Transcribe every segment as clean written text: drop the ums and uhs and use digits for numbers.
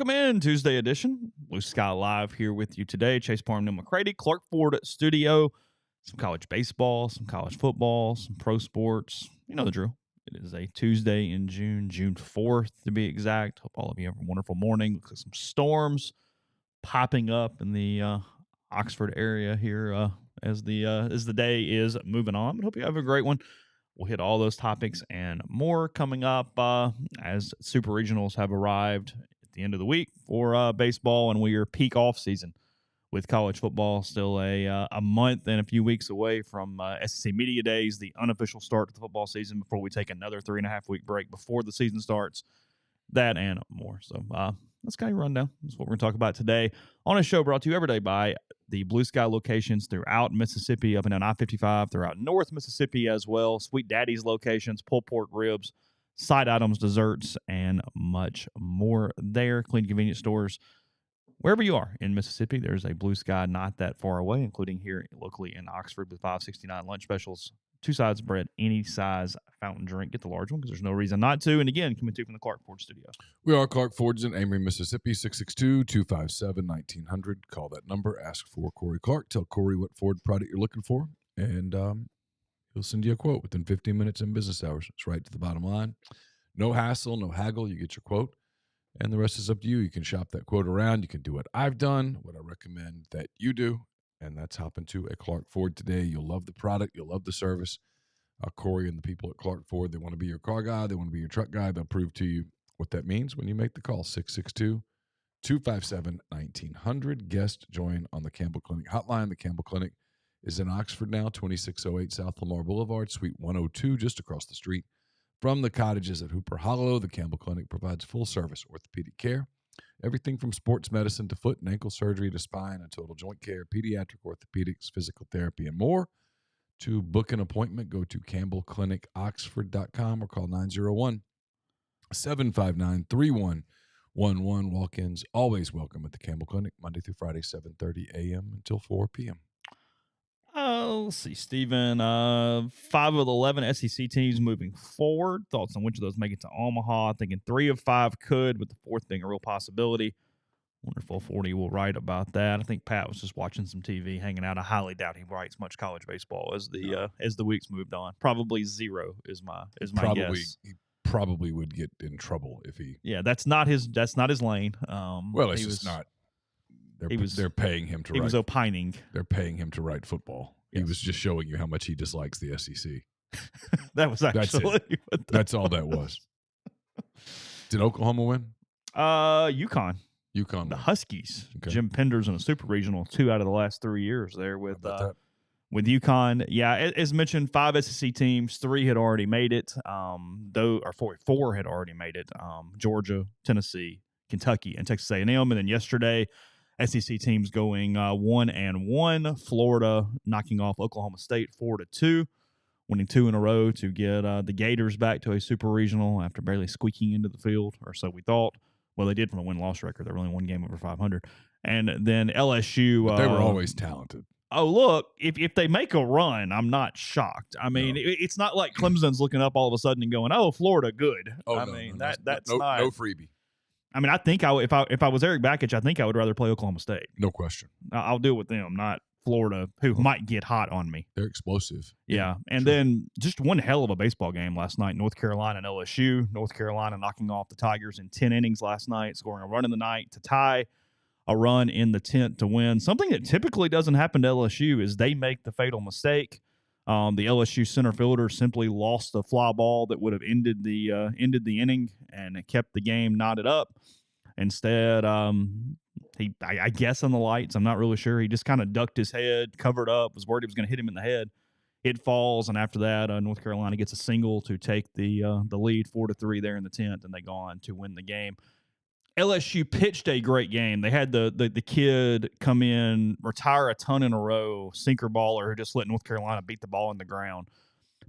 Welcome in Tuesday edition. Blue Sky Live here with you today. Chase Parham, Neal, McCready, Clark Ford studio. Some college baseball, some college football, some pro sports. You know the drill. It is a Tuesday in June, June 4th to be exact. Hope all of you have a wonderful morning. Looks like some storms popping up in the Oxford area here as the day is moving on. But hope you have a great one. We'll hit all those topics and more coming up as super regionals have arrived at the end of the week for baseball, and we are peak off season with college football still a month and a few weeks away from SEC Media Days, the unofficial start to the football season, before we take another 3.5 week break before the season starts. That and more. So that's kind of a rundown. That's what we're going to talk about today on a show brought to you every day by the Blue Sky locations throughout Mississippi, up and down I-55, throughout North Mississippi as well. Sweet Daddy's locations, pulled pork ribs, side items, desserts, and much more there. Clean convenience stores. Wherever you are in Mississippi, there's a Blue Sky not that far away, including here locally in Oxford with $5.69 lunch specials, 2 sides of bread, any size fountain drink. Get the large one because there's no reason not to. And again, coming to you from the Clark Ford studio. We are Clark Ford's in Amory, Mississippi, 662-257-1900. Call that number. Ask for Corey Clark. Tell Corey what Ford product you're looking for, and he'll send you a quote within 15 minutes in business hours. It's right to the bottom line. No hassle, no haggle. You get your quote, and the rest is up to you. You can shop that quote around. You can do what I've done, what I recommend that you do, and that's hop into a Clark Ford today. You'll love the product. You'll love the service. Corey and the people at Clark Ford, they want to be your car guy. They want to be your truck guy. They'll prove to you what that means when you make the call. 662-257-1900. Guest join on the Campbell Clinic hotline. The Campbell Clinic is in Oxford now, 2608 South Lamar Boulevard, Suite 102, just across the street from the cottages at Hooper Hollow. The Campbell Clinic provides full-service orthopedic care, everything from sports medicine to foot and ankle surgery to spine and total joint care, pediatric orthopedics, physical therapy, and more. To book an appointment, go to campbellclinicoxford.com or call 901-759-3111. Walk-ins always welcome at the Campbell Clinic, Monday through Friday, 7:30 a.m. until 4 p.m. Let's see, Stephen. 5 of the 11 SEC teams moving forward. Thoughts on which of those make it to Omaha? Thinking 3 of 5 could, with the 4th being a real possibility. Wonderful 40 will write about that. I think Pat was just watching some TV, hanging out. I highly doubt he writes much college baseball as the weeks moved on. Probably 0 is my guess. He probably would get in trouble if he. Yeah, that's not his lane. Well, it's just not. They're paying him to. He was opining. They're paying him to write football. Yes. He was just showing you how much he dislikes the SEC. That was actually. That's all that was. Did Oklahoma win? UConn. The Huskies. Okay. Jim Penders in a super regional 2 out of the last 3 years there with UConn. Yeah, as mentioned, 5 SEC teams, 3 had already made it. 4 had already made it. Georgia, Tennessee, Kentucky, and Texas A&M. And then yesterday, SEC teams going 1-1. Florida knocking off Oklahoma State 4-2, winning 2 in a row to get the Gators back to a super regional after barely squeaking into the field, or so we thought. Well, they did from a win-loss record. They're only 1 game over 500. And then LSU. But they were always talented. Oh, look, if they make a run, I'm not shocked. I mean, it's not like Clemson's looking up all of a sudden and going, "Oh, Florida, good." That's not no freebie. I mean, I think if I was Eric Bakich, I think I would rather play Oklahoma State. No question. I'll deal with them, not Florida, who might get hot on me. They're explosive. Yeah. And then just one hell of a baseball game last night. North Carolina and LSU. North Carolina knocking off the Tigers in 10 innings last night, scoring a run in the night to tie, a run in the 10th to win. Something that typically doesn't happen to LSU is they make the fatal mistake. The LSU center fielder simply lost a fly ball that would have ended the inning, and it kept the game knotted up. Instead, I guess on the lights, I'm not really sure. He just kind of ducked his head, covered up, was worried it was going to hit him in the head. It falls, and after that, North Carolina gets a single to take the lead 4-3 there in the 10th, and they go on to win the game. LSU pitched a great game. They had the kid come in, retire a ton in a row, sinker baller who just let North Carolina beat the ball in the ground.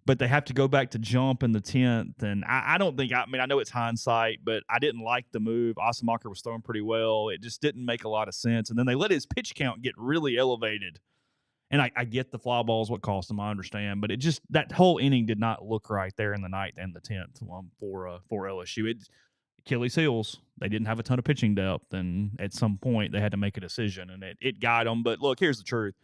But they have to go back to jump in the 10th. And I don't think – I know it's hindsight, but I didn't like the move. Osamacher was throwing pretty well. It just didn't make a lot of sense. And then they let his pitch count get really elevated. And I get the fly ball is what cost them, I understand. But it just – that whole inning did not look right there in the ninth and the 10th for LSU. Achilles heels. They didn't have a ton of pitching depth, and at some point they had to make a decision, and it got them. But look, here's the truth: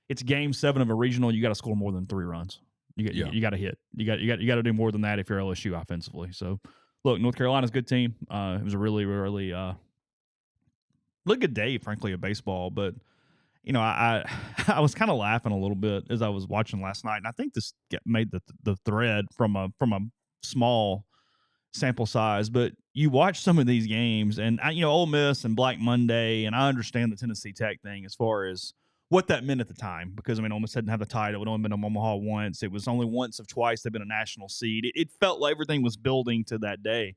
it's Game 7 of a regional. You got to score more than 3 runs. You got to hit. You got to do more than that if you're LSU offensively. So, look, North Carolina's a good team. It was a really really good day, frankly, of baseball. But I I was kind of laughing a little bit as I was watching last night, and I think this made the thread from a small sample size, but you watch some of these games, and Ole Miss and Black Monday, and I understand the Tennessee Tech thing as far as what that meant at the time, because Ole Miss hadn't had the title; it only been to Omaha once. It was only once of twice they've been a national seed. It felt like everything was building to that day,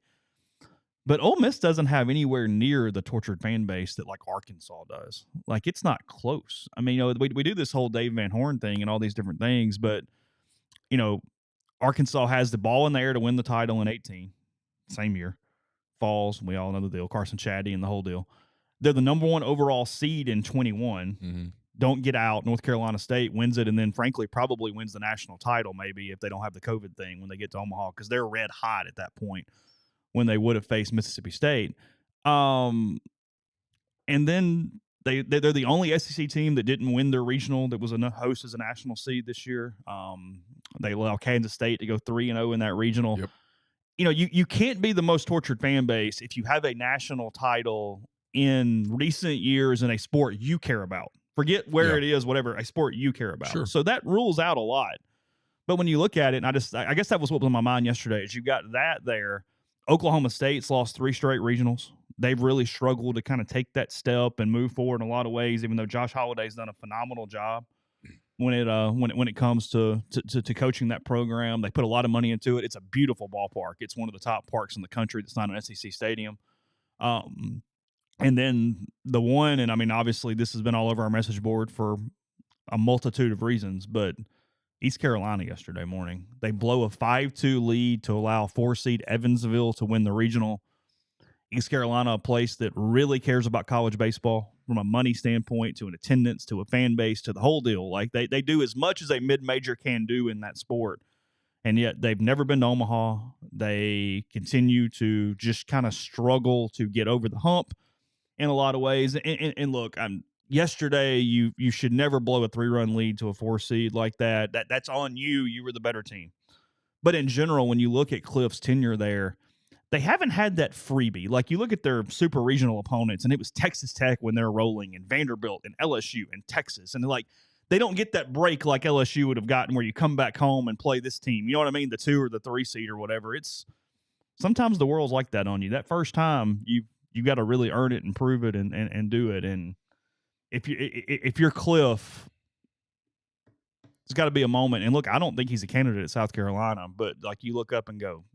but Ole Miss doesn't have anywhere near the tortured fan base that like Arkansas does. Like it's not close. I mean, we do this whole Dave Van Horn thing and all these different things, but you know, Arkansas has the ball in the air to win the title in 18. Same year. Falls, we all know the deal. Carson Shaddy and the whole deal. They're the number 1 overall seed in 21. Mm-hmm. Don't get out. North Carolina State wins it, and then, frankly, probably wins the national title maybe if they don't have the COVID thing when they get to Omaha, because they're red hot at that point when they would have faced Mississippi State. And then they're the only SEC team that didn't win their regional that was a host as a national seed this year. They allow Kansas State to go 3-0 in that regional. Yep. You can't be the most tortured fan base if you have a national title in recent years in a sport you care about. Forget where it is, whatever, a sport you care about. Sure. So that rules out a lot. But when you look at it, and I guess that was what was on my mind yesterday, is you got that there. Oklahoma State's lost 3 straight regionals. They've really struggled to kind of take that step and move forward in a lot of ways, even though Josh Holliday's done a phenomenal job when it comes to coaching that program. They put a lot of money into it. It's a beautiful ballpark. It's one of the top parks in the country that's not an SEC stadium. And then the one, and I mean, obviously this has been all over our message board for a multitude of reasons, but East Carolina yesterday morning, they blow a 5-2 lead to allow 4-seed Evansville to win the regional. East Carolina, a place that really cares about college baseball from a money standpoint, to an attendance, to a fan base, to the whole deal. Like they do as much as a mid-major can do in that sport. And yet they've never been to Omaha. They continue to just kind of struggle to get over the hump in a lot of ways. And look, yesterday you should never blow a 3-run lead to a 4-seed like that. That's on you. You were the better team. But in general, when you look at Cliff's tenure there, they haven't had that freebie. Like you look at their super regional opponents, and it was Texas Tech when they're rolling, and Vanderbilt and LSU and Texas. And like they don't get that break like LSU would have gotten where you come back home and play this team. You know what I mean? The 2 or the 3 seed or whatever. It's sometimes the world's like that on you. That first time you got to really earn it and prove it and do it. And if you're Cliff, it's got to be a moment. And look, I don't think he's a candidate at South Carolina, but like you look up and go,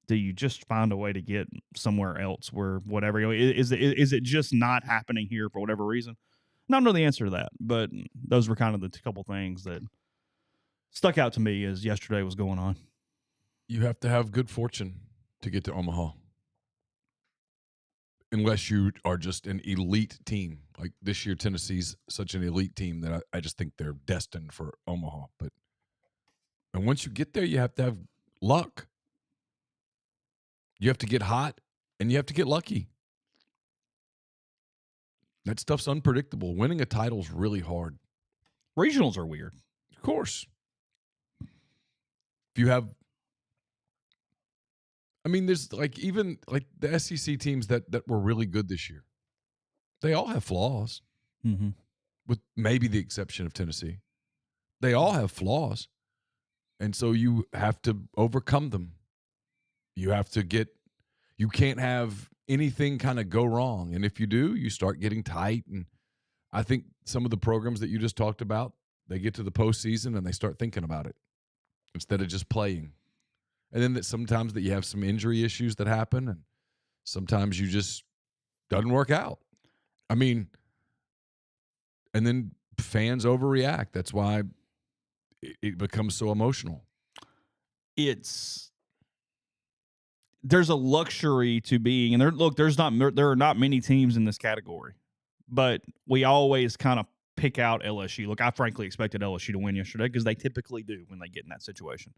do you just find a way to get somewhere else where whatever, is it just not happening here for whatever reason? I don't know the answer to that, but those were kind of the couple things that stuck out to me as yesterday was going on. You have to have good fortune to get to Omaha, unless you are just an elite team. Like this year, Tennessee's such an elite team that I just think they're destined for Omaha. And once you get there, you have to have luck. You have to get hot, and you have to get lucky. That stuff's unpredictable. Winning a title is really hard. Regionals are weird. Of course. If you have, I mean, there's like even like the SEC teams that were really good this year. They all have flaws, with maybe the exception of Tennessee. They all have flaws, and so you have to overcome them. You can't have anything kind of go wrong. And if you do, you start getting tight. And I think some of the programs that you just talked about, they get to the postseason and they start thinking about it instead of just playing. And then sometimes that you have some injury issues that happen, and sometimes you just doesn't work out. I mean, and then fans overreact. That's why it becomes so emotional. There's a luxury to being, and there are not many teams in this category, but we always kind of pick out LSU. Look, I frankly expected LSU to win yesterday because they typically do when they get in that situation.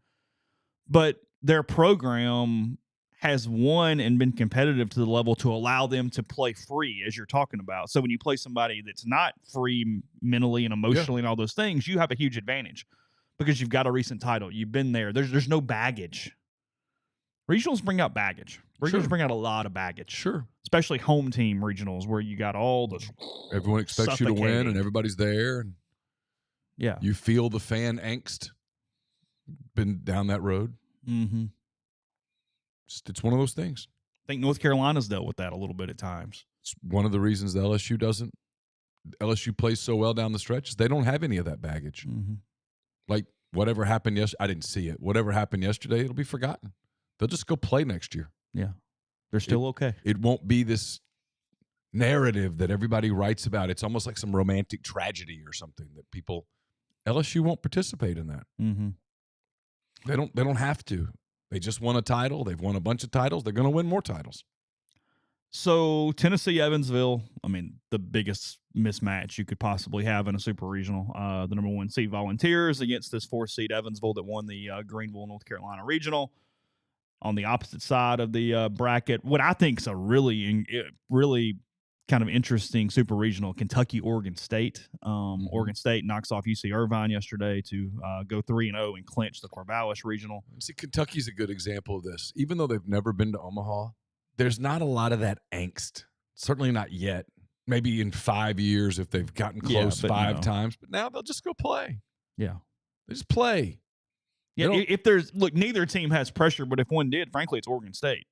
But their program has won and been competitive to the level to allow them to play free, as you're talking about. So when you play somebody that's not free mentally and emotionally and all those things, you have a huge advantage because you've got a recent title. You've been there. There's no baggage. Regionals bring out baggage. Regionals bring out a lot of baggage. Sure. Especially home team regionals where you got all this. Everyone expects you to win and everybody's there. And yeah. You feel the fan angst. Been down that road. Mm-hmm. It's one of those things. I think North Carolina's dealt with that a little bit at times. It's one of the reasons the LSU plays so well down the stretch is they don't have any of that baggage. Mm-hmm. Like whatever happened yesterday, I didn't see it. Whatever happened yesterday, it'll be forgotten. They'll just go play next year. Yeah. They're still okay. It won't be this narrative that everybody writes about. It's almost like some romantic tragedy or something that LSU won't participate in that. Mm-hmm. They don't have to. They just won a title. They've won a bunch of titles. They're going to win more titles. So Tennessee, Evansville, I mean, the biggest mismatch you could possibly have in a super regional. The number 1 seed Volunteers against this 4 seed Evansville that won the Greenville, North Carolina regional. On the opposite side of the bracket, what I think is a really kind of interesting super regional, Kentucky, Oregon State. Oregon State knocks off UC Irvine yesterday to go 3-0 and clinch the Corvallis regional. See, Kentucky's a good example of this. Even though they've never been to Omaha, there's not a lot of that angst. Certainly not yet. Maybe in 5 years if they've gotten close 5 times. But now they'll just go play. Yeah. They just play. Yeah, if there's – look, neither team has pressure, but if one did, frankly, it's Oregon State.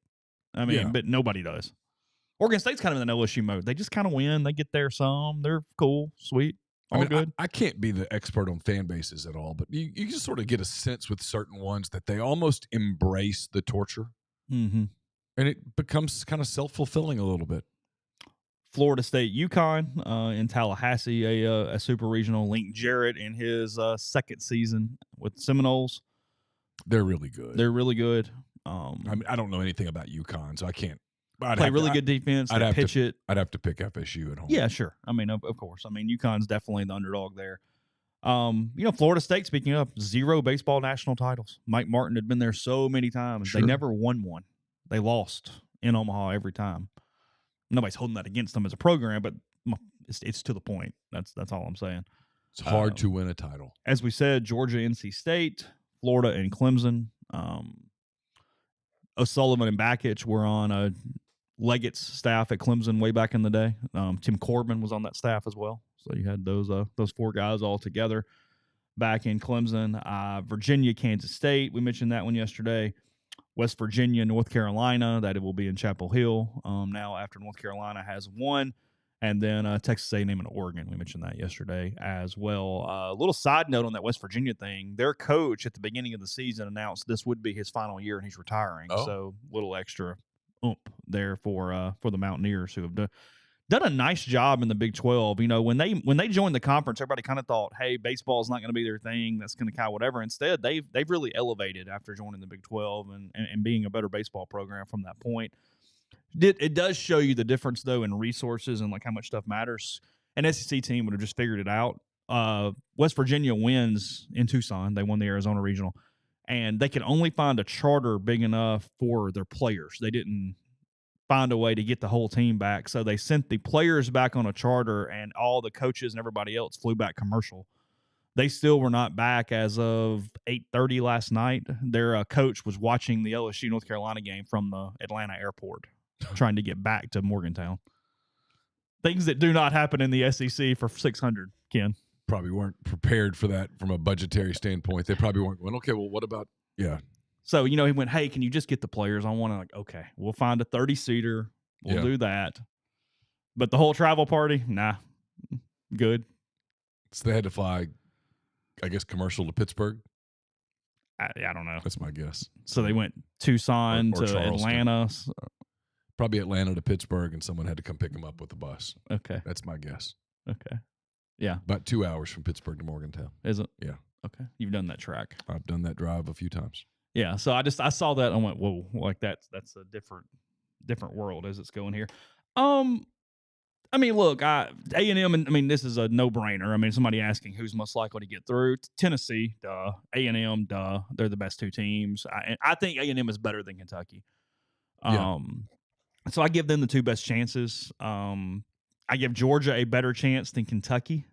I mean, but nobody does. Oregon State's kind of in an LSU mode. They just kind of win. They get there some. They're cool, sweet, all good. I can't be the expert on fan bases at all, but you just sort of get a sense with certain ones that they almost embrace the torture. Mm-hmm. And it becomes kind of self-fulfilling a little bit. Florida State, UConn in Tallahassee, a super regional. Link Jarrett in his second season with Seminoles. They're really good. They're really good. I mean, I don't know anything about UConn, so I can't. Play really good defense. I'd have to pick FSU at home. Yeah, sure. I mean, of course. I mean, UConn's definitely the underdog there. Florida State, speaking of, 0 baseball national titles. Mike Martin had been there so many times. Sure. They never won one. They lost in Omaha every time. Nobody's holding that against them as a program, but it's to the point. That's all I'm saying. It's hard to win a title. As we said, Georgia, NC State, Florida, and Clemson. O'Sullivan and Bakich were on Leggett's staff at Clemson way back in the day. Tim Corbin was on that staff as well. So you had those 4 guys all together back in Clemson. Virginia, Kansas State. We mentioned that one yesterday. West Virginia, North Carolina. That it will be in Chapel Hill now after North Carolina has won. And then Texas A&M and Oregon. We mentioned that yesterday as well. A little side note on that West Virginia thing. Their coach at the beginning of the season announced this would be his final year and he's retiring. Oh. So a little extra oomph there for the Mountaineers, who have done a nice job in the Big 12. You know, when they joined the conference, everybody kind of thought, hey, baseball's not going to be their thing. That's going to kind of whatever. Instead, they've really elevated after joining the Big 12 and being a better baseball program from that point. It does show you the difference, though, in resources and like how much stuff matters. An SEC team would have just figured it out. West Virginia wins in Tucson. They won the Arizona Regional. And they could only find a charter big enough for their players. They didn't find a way to get the whole team back. So they sent the players back on a charter, and all the coaches and everybody else flew back commercial. They still were not back as of 8:30 last night. Their coach was watching the LSU North Carolina game from the Atlanta airport, trying to get back to Morgantown. Things that do not happen in the SEC for 600, Ken. Probably weren't prepared for that from a budgetary standpoint. They probably weren't going, okay, well, what about, yeah. So, he went, hey, can you just get the players? I want to, like, okay, we'll find a 30-seater. We'll do that. But the whole travel party, nah, good. So they had to fly, I guess, commercial to Pittsburgh? I don't know. That's my guess. So they went Tucson to Atlanta. Probably Atlanta to Pittsburgh, and someone had to come pick them up with a bus. Okay. That's my guess. Okay. Yeah. About 2 hours from Pittsburgh to Morgantown. Is it? Yeah. Okay. You've done that track. I've done that drive a few times. Yeah. So I saw that and I went, whoa, like that's a different world as it's going here. I mean, look, A&M, and I mean, this is a no-brainer. I mean, somebody asking who's most likely to get through. Tennessee, duh. A&M, duh. They're the best 2 teams. I think A&M is better than Kentucky. Yeah. So I give them the two best chances. I give Georgia a better chance than Kentucky.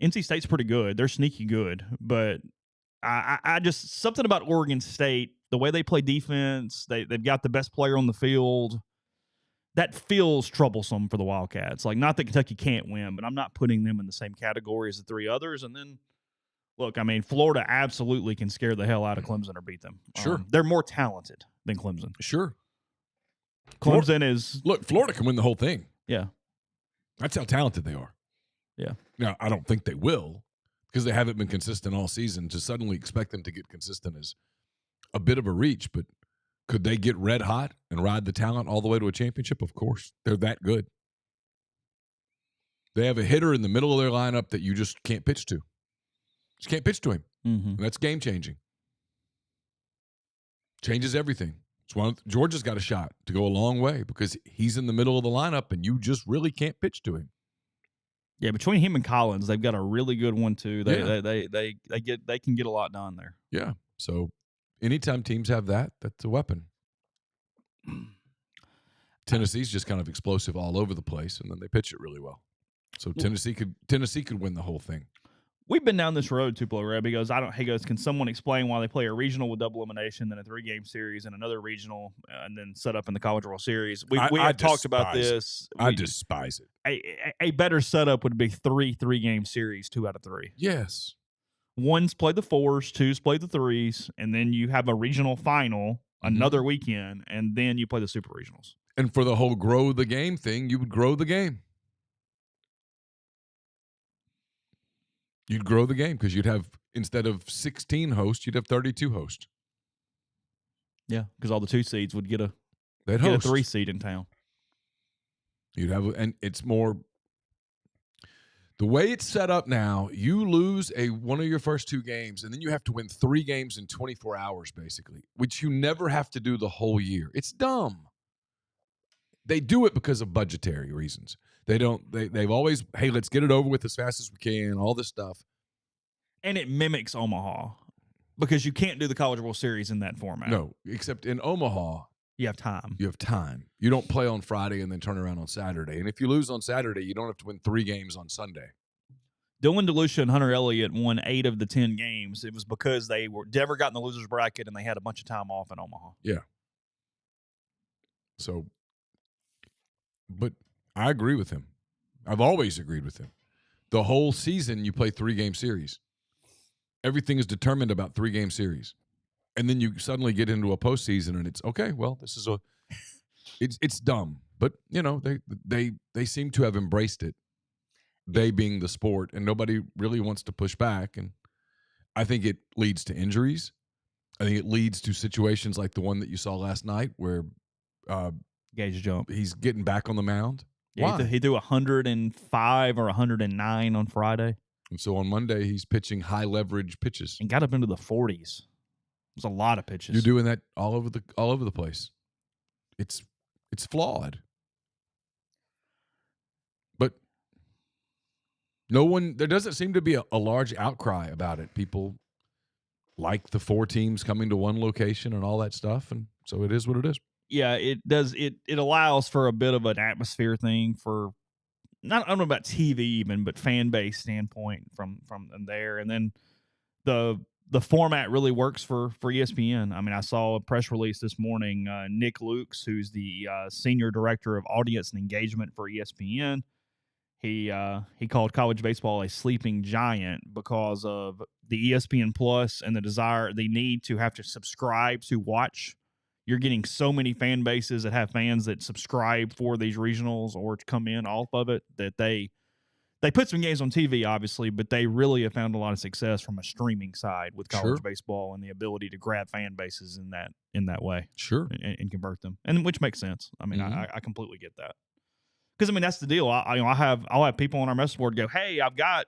NC State's pretty good. They're sneaky good, but I just something about Oregon State, the way they play defense, they've got the best player on the field. That feels troublesome for the Wildcats. Like, not that Kentucky can't win, but I'm not putting them in the same category as the three others. And then, look, I mean, Florida absolutely can scare the hell out of Clemson or beat them. Sure. They're more talented than Clemson. Sure. Clemson is... Look, Florida can win the whole thing. Yeah. That's how talented they are. Yeah. Now, I don't think they will because they haven't been consistent all season. To suddenly expect them to get consistent is a bit of a reach, but could they get red hot and ride the talent all the way to a championship? Of course. They're that good. They have a hitter in the middle of their lineup that you just can't pitch to. Just can't pitch to him. Mm-hmm. And that's game-changing. Changes everything. Georgia's got a shot to go a long way because he's in the middle of the lineup and you just really can't pitch to him. Yeah, between him and Collins, they've got a really good one too. They can get a lot done there. Yeah. So anytime teams have that, that's a weapon. Tennessee's just kind of explosive all over the place, and then they pitch it really well. So Tennessee could win the whole thing. We've been down this road, Tupelo Reb. He goes, can someone explain why they play a regional with double elimination, then a 3-game series, and another regional, and then set up in the College World Series? We have talked about this. I despise it. A better setup would be 3-game series, 2 out of 3. Yes. One's play the 4s, 2's play the 3s, and then you have a regional final another weekend, and then you play the super regionals. And for the whole grow the game thing, you would grow the game. You'd grow the game because you'd have, instead of 16 hosts, you'd have 32 hosts. Yeah, because all the 2 seeds would get a 3 seed in town. You'd have, and it's more, the way it's set up now, you lose one of your first 2 games, and then you have to win 3 games in 24 hours, basically, which you never have to do the whole year. It's dumb. They do it because of budgetary reasons. They've always, hey, let's get it over with as fast as we can, all this stuff. And it mimics Omaha because you can't do the College World Series in that format. No, except in Omaha, you have time. You don't play on Friday and then turn around on Saturday. And if you lose on Saturday, you don't have to win 3 games on Sunday. Dylan DeLucia and Hunter Elliott won 8 of the 10 games. It was because they never got in the loser's bracket and they had a bunch of time off in Omaha. Yeah. So, but I agree with him. I've always agreed with him. The whole season, you play 3-game series. Everything is determined about 3-game series. And then you suddenly get into a postseason and it's, okay, well, this is it's dumb. But, they seem to have embraced it. They being the sport, and nobody really wants to push back. And I think it leads to injuries. I think it leads to situations like the one that you saw last night where Gage jump. He's getting back on the mound. Yeah, Why? He threw 105 or 109 on Friday. And so on Monday, he's pitching high leverage pitches. And got up into the 40s. It was a lot of pitches. You're doing that all over the place. It's flawed. But there doesn't seem to be a large outcry about it. People like the 4 teams coming to one location and all that stuff. And so it is what it is. Yeah, it does. It allows for a bit of an atmosphere thing for, I don't know about TV even, but fan base standpoint from there. And then the format really works for ESPN. I mean, I saw a press release this morning. Nick Lukes, who's the senior director of audience and engagement for ESPN, he called college baseball a sleeping giant because of the ESPN Plus and the need to have to subscribe to watch. You're getting so many fan bases that have fans that subscribe for these regionals or to come in off of it that they put some games on TV, obviously, but they really have found a lot of success from a streaming side with college baseball and the ability to grab fan bases in that way. Sure. And convert them, and which makes sense. I mean, I completely get that. Because, I mean, that's the deal. I'll have people on our message board go, hey, I've got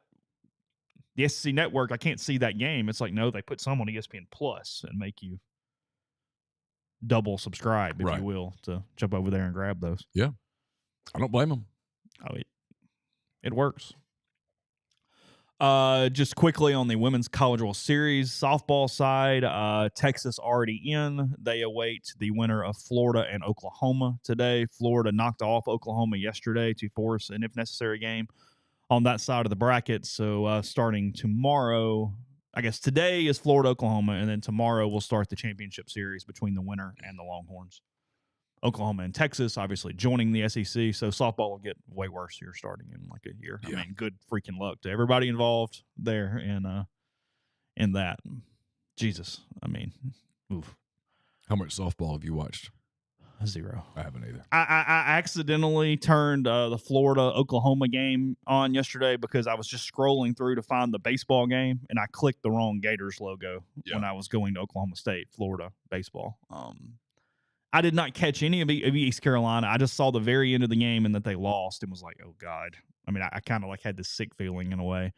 the SEC Network. I can't see that game. It's like, no, they put some on ESPN Plus and make you double subscribe, if you will, to jump over there and grab those. Yeah. I don't blame them. Oh, it works. Just quickly on the Women's College World Series softball side, Texas already in. They await the winner of Florida and Oklahoma today. Florida knocked off Oklahoma yesterday to force an if necessary game on that side of the bracket. So starting tomorrow, I guess today is Florida, Oklahoma, and then tomorrow we'll start the championship series between the winner and the Longhorns. Oklahoma and Texas, obviously joining the SEC, so softball will get way worse here starting in like a year. Yeah. I mean, good freaking luck to everybody involved there in that. Jesus, I mean, oof. How much softball have you watched? 0. I haven't either. I accidentally turned the Florida-Oklahoma game on yesterday because I was just scrolling through to find the baseball game, and I clicked the wrong Gators logo when I was going to Oklahoma State, Florida baseball. I did not catch any of East Carolina. I just saw the very end of the game and that they lost and was like, oh, God. I mean, I kind of like had this sick feeling in a way.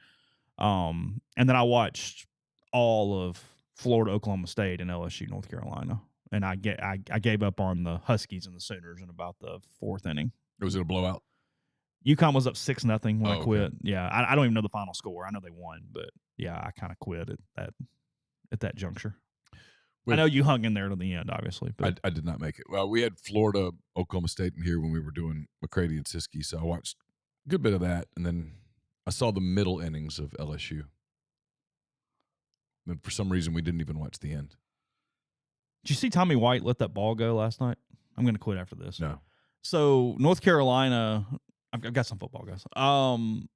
And then I watched all of Florida, Oklahoma State, and LSU, North Carolina. And I gave up on the Huskies and the Sooners in about the 4th inning. Was it a blowout? UConn was up 6-0 when I quit. Okay. Yeah, I don't even know the final score. I know they won, but yeah, I kind of quit at that juncture. I know you hung in there to the end, obviously. But I did not make it. Well, we had Florida, Oklahoma State in here when we were doing McCready and Siskey, so I watched a good bit of that, and then I saw the middle innings of LSU. And for some reason, we didn't even watch the end. Did you see Tommy White let that ball go last night? I'm going to quit after this. No. So North Carolina, I've got some football guys. I'm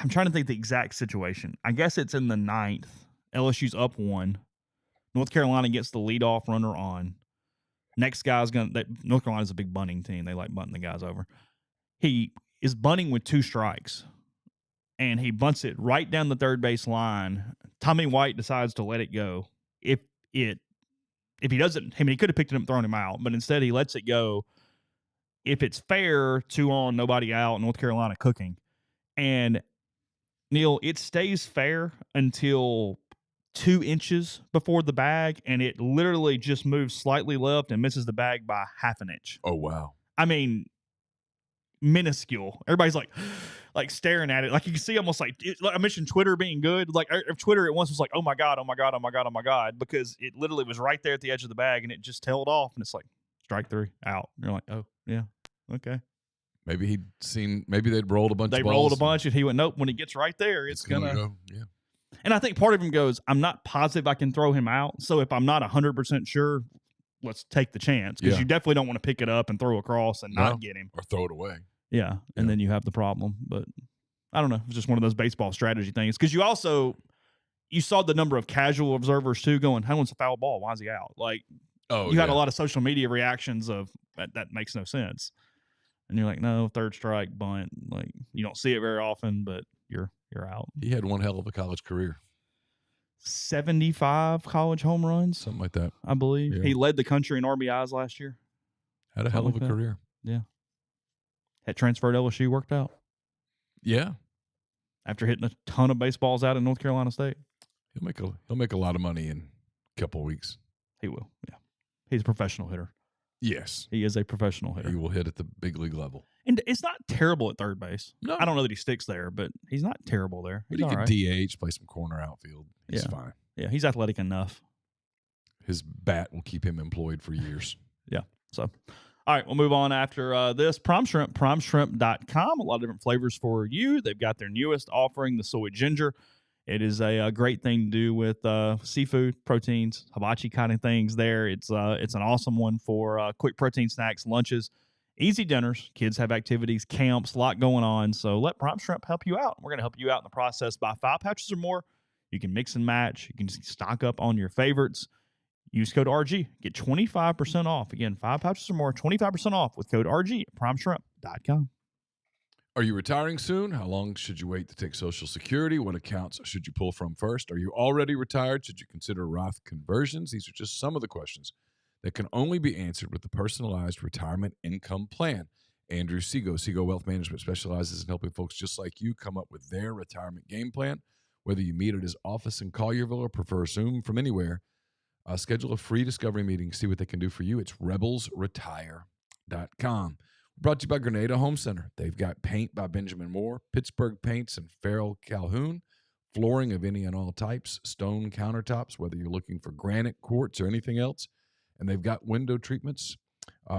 trying to think the exact situation. I guess it's in the 9th. LSU's up 1. North Carolina gets the leadoff runner on. Next guy's North Carolina's a big bunting team. They like bunting the guys over. He is bunting with 2 strikes, and he bunts it right down the third base line. Tommy White decides to let it go. If he doesn't, I mean, he could have picked it up and thrown him out, but instead he lets it go. If it's fair, 2 on, nobody out, North Carolina cooking. And, Neal, it stays fair until 2 inches before the bag, and it literally just moves slightly left and misses the bag by 1/2 inch. Oh, wow. I mean, minuscule. Everybody's like staring at it. Like you can see almost like I mentioned Twitter being good. Like Twitter at once was like, oh my God, oh my God, oh my God, oh my God, because it literally was right there at the edge of the bag and it just tailed off and it's like strike 3 out. And you're like, oh yeah, okay. Maybe they'd rolled a bunch of balls. They rolled a bunch and he went, nope, when it gets right there, it's gonna go. Yeah. And I think part of him goes, I'm not positive I can throw him out. So if I'm not 100% sure, let's take the chance. Because you definitely don't want to pick it up and throw across and not get him. Or throw it away. Yeah. And then you have the problem. But I don't know. It's just one of those baseball strategy things. Because you saw the number of casual observers too going, how one's a foul ball? Why is he out? Like, you had a lot of social media reactions of that makes no sense. And you're like, no, 3rd strike, bunt. Like, you don't see it very often, but you're out. He had one hell of a college career. 75 college home runs. Something like that. I believe. Yeah. He led the country in RBIs last year. Had a hell of a career. Yeah. Had transferred to LSU, worked out. Yeah. After hitting a ton of baseballs out in North Carolina State. He'll make a lot of money in a couple of weeks. He will, yeah. He's a professional hitter. Yes. He is a professional hitter. He will hit at the big league level. And it's not terrible at third base. No. I don't know that he sticks there, but he's not terrible there. But He's he could right. DH, play some corner outfield. He's fine. Yeah, he's athletic enough. His bat will keep him employed for years. Yeah. So, all right, we'll move on after this. Prime Shrimp, primeshrimp.com. A lot of different flavors for you. They've got their newest offering, the soy ginger. It is a great thing to do with seafood, proteins, hibachi kind of things there. It's an awesome one for quick protein snacks, lunches, easy dinners. Kids have activities, camps, a lot going on. So let Prime Shrimp help you out. We're going to help you out in the process. Buy 5 pouches or more. You can mix and match. You can stock up on your favorites. Use code RG. Get 25% off. Again, 5 pouches or more, 25% off with code RG at primeshrimp.com. Are you retiring soon? How long should you wait to take Social Security? What accounts should you pull from first? Are you already retired? Should you consider Roth conversions? These are just some of the questions that can only be answered with the personalized retirement income plan. Andrew Seago Wealth Management specializes in helping folks just like you come up with their retirement game plan. Whether you meet at his office in Collierville or prefer Zoom from anywhere, schedule a free discovery meeting. See what they can do for you. It's rebelsretire.com. Brought to you by Grenada Home Center. They've got paint by Benjamin Moore, Pittsburgh Paints and Farrell Calhoun, flooring of any and all types, stone countertops, whether you're looking for granite, quartz, or anything else. And they've got window treatments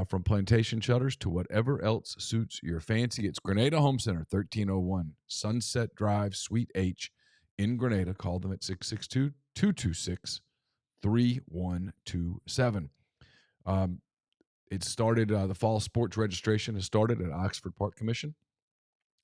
from plantation shutters to whatever else suits your fancy. It's Grenada Home Center, 1301 Sunset Drive, Suite H in Grenada. Call them at 662-226-3127. It started, the fall sports registration has started at Oxford Park Commission.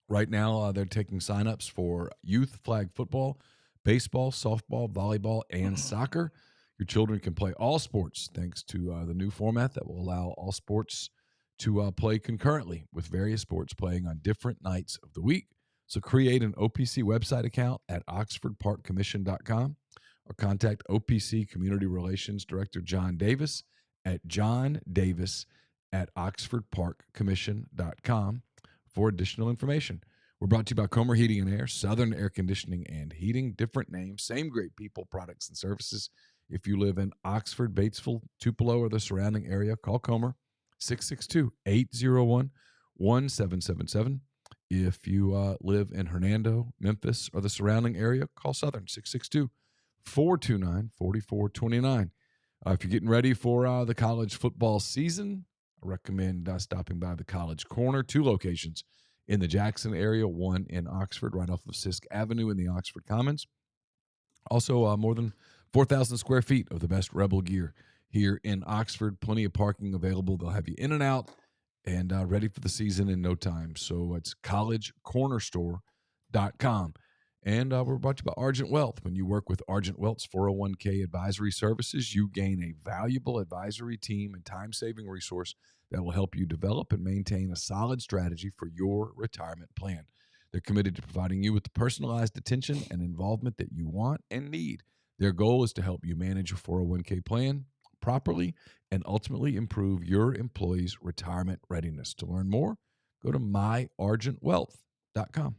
Right now, they're taking signups for youth flag football, baseball, softball, volleyball, and soccer. Your children can play all sports thanks to the new format that will allow all sports to play concurrently, with various sports playing on different nights of the week. So create an OPC website account at oxfordparkcommission.com or contact OPC Community Relations Director John Davis at johndavis@oxfordparkcommission.com for additional information. We're brought to you by Comer Heating and Air, Southern Air Conditioning and Heating. Different names, same great people, products, and services. If you live in Oxford, Batesville, Tupelo, or the surrounding area, call Comer, 662-801-1777. If you live in Hernando, Memphis, or the surrounding area, call Southern, 662-429-4429. If you're getting ready for the college football season, I recommend stopping by the College Corner, 2 locations in the Jackson area, 1 in Oxford, right off of Sisk Avenue in the Oxford Commons. Also, more than 4,000 square feet of the best Rebel gear here in Oxford. Plenty of parking available. They'll have you in and out and ready for the season in no time. So it's collegecornerstore.com. And we're brought to you by Argent Wealth. When you work with Argent Wealth's 401k advisory services, you gain a valuable advisory team and time-saving resource that will help you develop and maintain a solid strategy for your retirement plan. They're committed to providing you with the personalized attention and involvement that you want and need. Their goal is to help you manage your 401k plan properly and ultimately improve your employees' retirement readiness. To learn more, go to myargentwealth.com.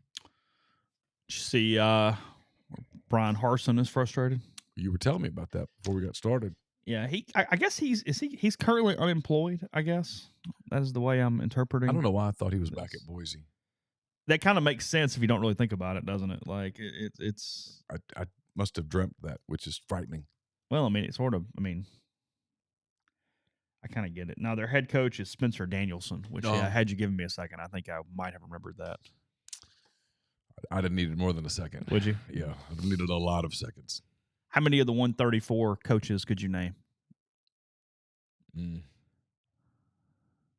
Did you see Brian Harsin is frustrated? You were telling me about that before we got started. Yeah, I guess he's currently unemployed, I guess. That is the way I'm interpreting. I don't know why I thought he was back at Boise. That kind of makes sense if you don't really think about it, doesn't it? Like it's I must have dreamt that, which is frightening. Well, I mean, it's sort of, I kind of get it. Now, their head coach is Spencer Danielson, which had you given me a second, I think I might have remembered that. I'd have needed more than a second. Would you? Yeah, I'd have needed a lot of seconds. How many of the 134 coaches could you name?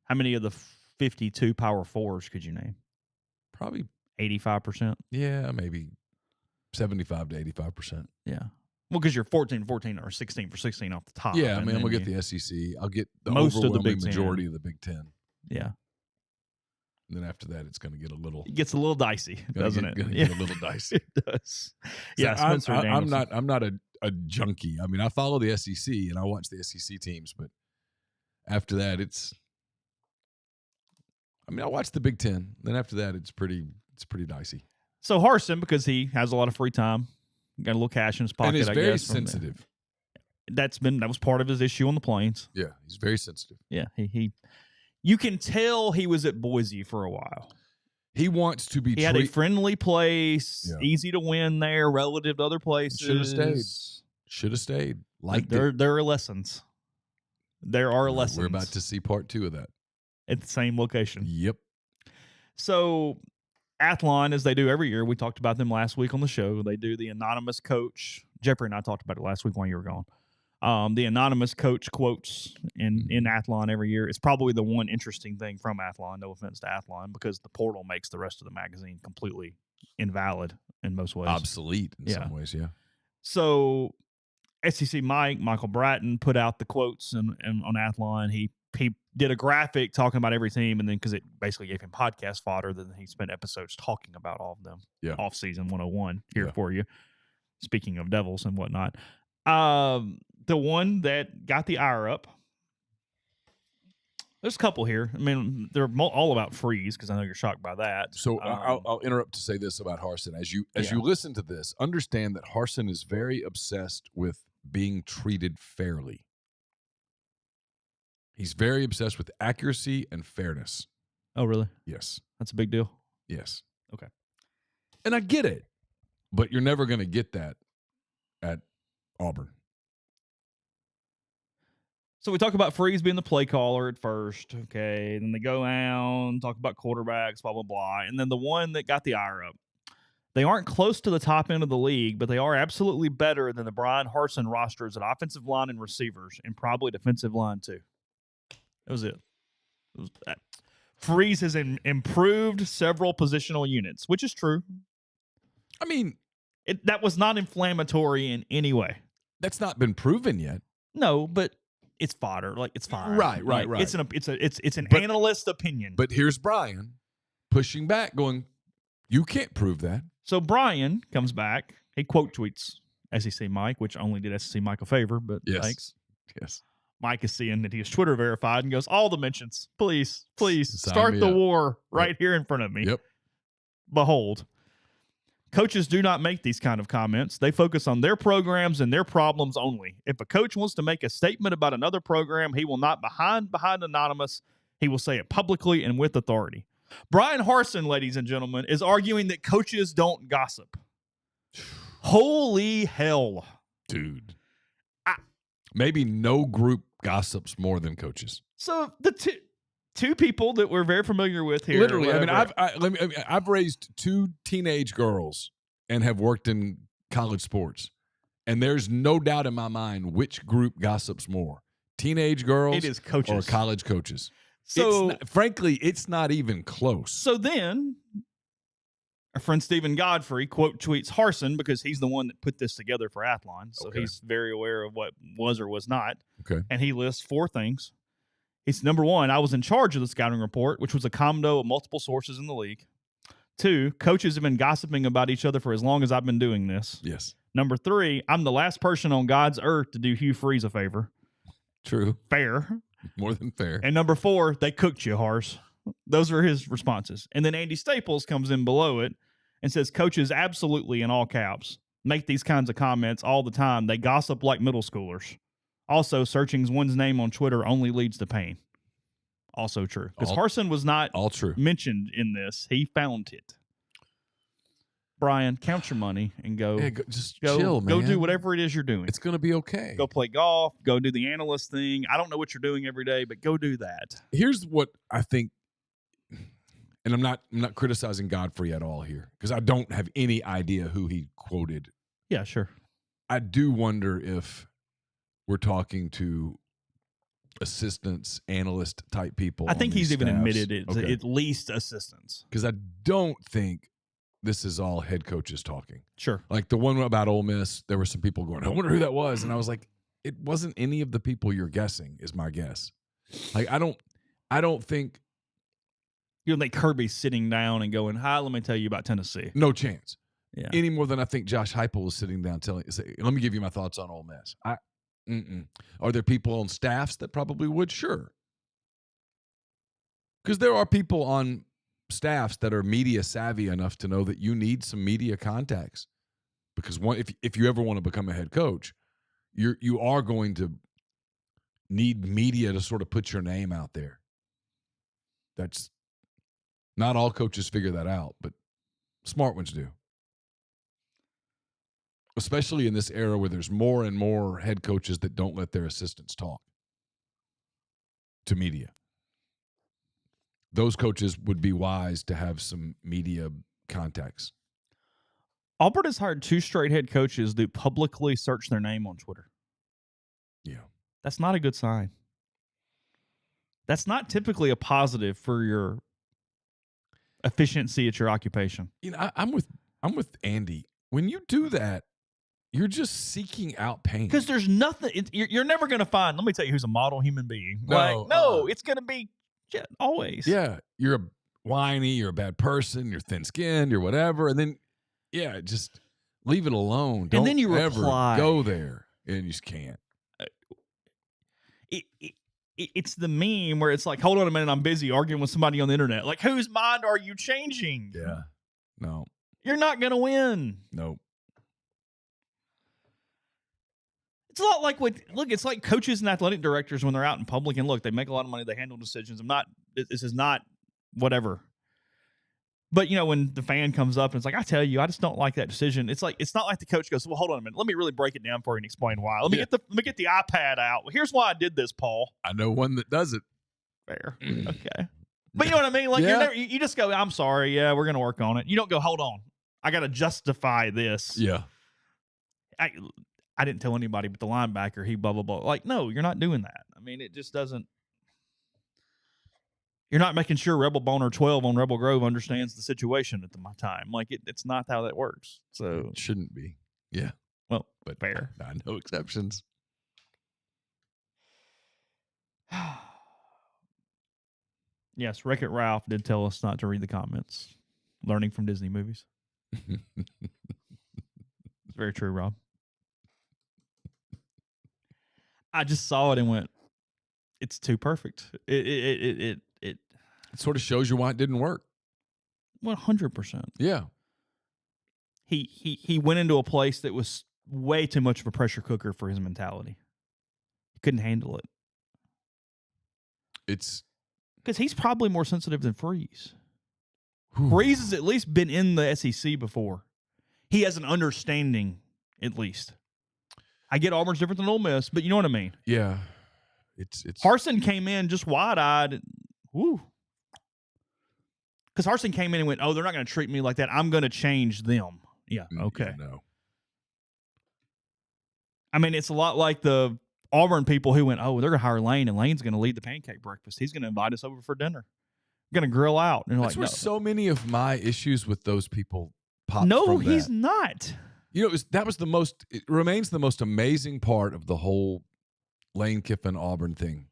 How many of the 52 Power Fours could you name? Probably 85%. Yeah, maybe 75 to 85%. Yeah. Well, because you're 14 or 16 for 16 off the top. Yeah, I'm gonna get the SEC. I'll get the most of the majority of the Big Ten. Yeah. And then after that, it's going to get a little. It gets a little dicey, doesn't it? Get a little dicey. It does. So yeah, Spencer I'm not a junkie. I mean, I follow the SEC and I watch the SEC teams, but after that, I watch the Big Ten. Then after that, it's pretty dicey. So Harsin, because he has a lot of free time, got a little cash in his pocket. And he's I very guess, sensitive. That was part of his issue on the plains. Yeah, he's very sensitive. Yeah, he you can tell he was at Boise for a while. He wants to be. He had a friendly place, easy to win there relative to other places. Should have stayed. There are lessons. There are lessons. We're about to see part 2 of that at the same location. Yep. So, Athlon, as they do every year, we talked about them last week on the show. They do the anonymous coach. Jeffrey and I talked about it last week while you were gone. The anonymous coach quotes in Athlon every year. It's probably the one interesting thing from Athlon, no offense to Athlon, because the portal makes the rest of the magazine completely invalid in most ways. Obsolete in some ways, yeah. So SEC Michael Bratton put out the quotes on Athlon. He did a graphic talking about every team, and then because it basically gave him podcast fodder, then he spent episodes talking about all of them. Yeah. Off-season 101 here for you. Speaking of Devils and whatnot. The one that got the ire up, there's a couple here. I mean, they're all about Freeze because I know you're shocked by that. So I'll interrupt to say this about Harsin. As you listen to this, understand that Harsin is very obsessed with being treated fairly. He's very obsessed with accuracy and fairness. Oh, really? Yes. That's a big deal. Yes. Okay. And I get it, but you're never going to get that at Auburn. So we talk about Freeze being the play caller at first, okay? Then they go down, talk about quarterbacks, blah, blah, blah. And then the one that got the ire up. They aren't close to the top end of the league, but they are absolutely better than the Brian Harsin rosters at offensive line and receivers, and probably defensive line too. That was it. Freeze has improved several positional units, which is true. I mean, that was not inflammatory in any way. That's not been proven yet. No, but it's fodder. Like, it's fine. Right. It's an analyst opinion. But here's Brian pushing back, going, "You can't prove that." So Brian comes back. He quote tweets SEC Mike, which only did SEC Mike a favor, but thanks. Yes. Mike is seeing that he is Twitter verified and goes, all the mentions, please, start the up. war right here in front of me. Yep. Behold. Coaches do not make these kind of comments. They focus on their programs and their problems only. If a coach wants to make a statement about another program, he will not behind anonymous. He will say it publicly and with authority. Brian Harsin, ladies and gentlemen, is arguing that coaches don't gossip. Holy hell. Dude. Maybe no group gossips more than coaches. So the two people that we're very familiar with here. Literally, I've raised 2 teenage girls and have worked in college sports, and there's no doubt in my mind which group gossips more: teenage girls, it is coaches, or college coaches. So, frankly, it's not even close. So then, our friend Stephen Godfrey quote tweets Harsin because he's the one that put this together for Athlon, so he's very aware of what was or was not. Okay, and he lists 4 things. It's number 1, I was in charge of the scouting report, which was a combo of multiple sources in the league. 2, coaches have been gossiping about each other for as long as I've been doing this. Yes. Number 3, I'm the last person on God's earth to do Hugh Freeze a favor. True. Fair. More than fair. And number 4, they cooked you, Hars. Those were his responses. And then Andy Staples comes in below it and says, coaches absolutely, in all caps, make these kinds of comments all the time. They gossip like middle schoolers. Also, searching one's name on Twitter only leads to pain. Also true. Because Harsin was not mentioned in this. He found it. Brian, count your money and go. Yeah, just chill, man. Go do whatever it is you're doing. It's going to be okay. Go play golf. Go do the analyst thing. I don't know what you're doing every day, but go do that. Here's what I think, and I'm not criticizing Godfrey at all here because I don't have any idea who he quoted. Yeah, sure. I do wonder if we're talking to assistants, analyst type people. I think he's even admitted it. Okay. At least assistants. Because I don't think this is all head coaches talking. Sure. Like the one about Ole Miss, there were some people going, I wonder who that was. And I was like, it wasn't any of the people you're guessing, is my guess. Like, I don't think. You don't think Kirby's sitting down and going, hi, let me tell you about Tennessee. No chance. Yeah. Any more than I think Josh Heupel was sitting down let me give you my thoughts on Ole Miss. Are there people on staffs that probably would? Sure. Because there are people on staffs that are media savvy enough to know that you need some media contacts. Because if you ever want to become a head coach, you are going to need media to sort of put your name out there. That's not all coaches figure that out, but smart ones do. Especially in this era where there's more and more head coaches that don't let their assistants talk to media. Those coaches would be wise to have some media contacts. Auburn has hired 2 straight head coaches that publicly search their name on Twitter. Yeah. That's not a good sign. That's not typically a positive for your efficiency at your occupation. You know, I'm with Andy. When you do that, you're just seeking out pain. Because there's nothing. You're never going to find. Let me tell you who's a model human being. It's going to be always. Yeah, you're a whiny. You're a bad person. You're thin-skinned. You're whatever. And then, just leave it alone. Don't and then you ever reply. Go there, and you just can't. It's the meme where it's like, hold on a minute, I'm busy arguing with somebody on the internet. Like, whose mind are you changing? Yeah. No. You're not going to win. Nope. It's a lot like it's like coaches and athletic directors when they're out in public and look, they make a lot of money, they handle decisions. This is not whatever. But, when the fan comes up and it's like, I tell you, I just don't like that decision. It's like, it's not like the coach goes, well, hold on a minute. Let me really break it down for you and explain why. Let me get the iPad out. Well, here's why I did this, Paul. I know one that does it. Fair. Okay. But you know what I mean? Like, you just go, I'm sorry. Yeah, we're going to work on it. You don't go, hold on. I got to justify this. Yeah. I didn't tell anybody but the linebacker. He blah, blah, blah. Like, no, you're not doing that. I mean, it just doesn't. You're not making sure Rebel Boner 12 on Rebel Grove understands the situation at the time. Like, it's not how that works. So it shouldn't be. Yeah. Well, but fair. No exceptions. Yes, Wreck-It Ralph did tell us not to read the comments. Learning from Disney movies. It's very true, Rob. I just saw it and went, it's too perfect. It sort of shows you why it didn't work. 100%. Yeah. He went into a place that was way too much of a pressure cooker for his mentality. He couldn't handle it. It's because he's probably more sensitive than Freeze. Freeze has at least been in the SEC before. He has an understanding, at least. I get Auburn's different than Ole Miss, but you know what I mean. Yeah. It's Harsin came in just wide-eyed. Woo. Because Harsin came in and went, oh, they're not going to treat me like that. I'm going to change them. Yeah, okay. Yeah, no. I mean, it's a lot like the Auburn people who went, oh, they're going to hire Lane, and Lane's going to lead the pancake breakfast. He's going to invite us over for dinner. We're going to grill out. And that's like, where so many of my issues with those people pop No, from he's that. not. It remains the most amazing part of the whole Lane Kiffin Auburn thing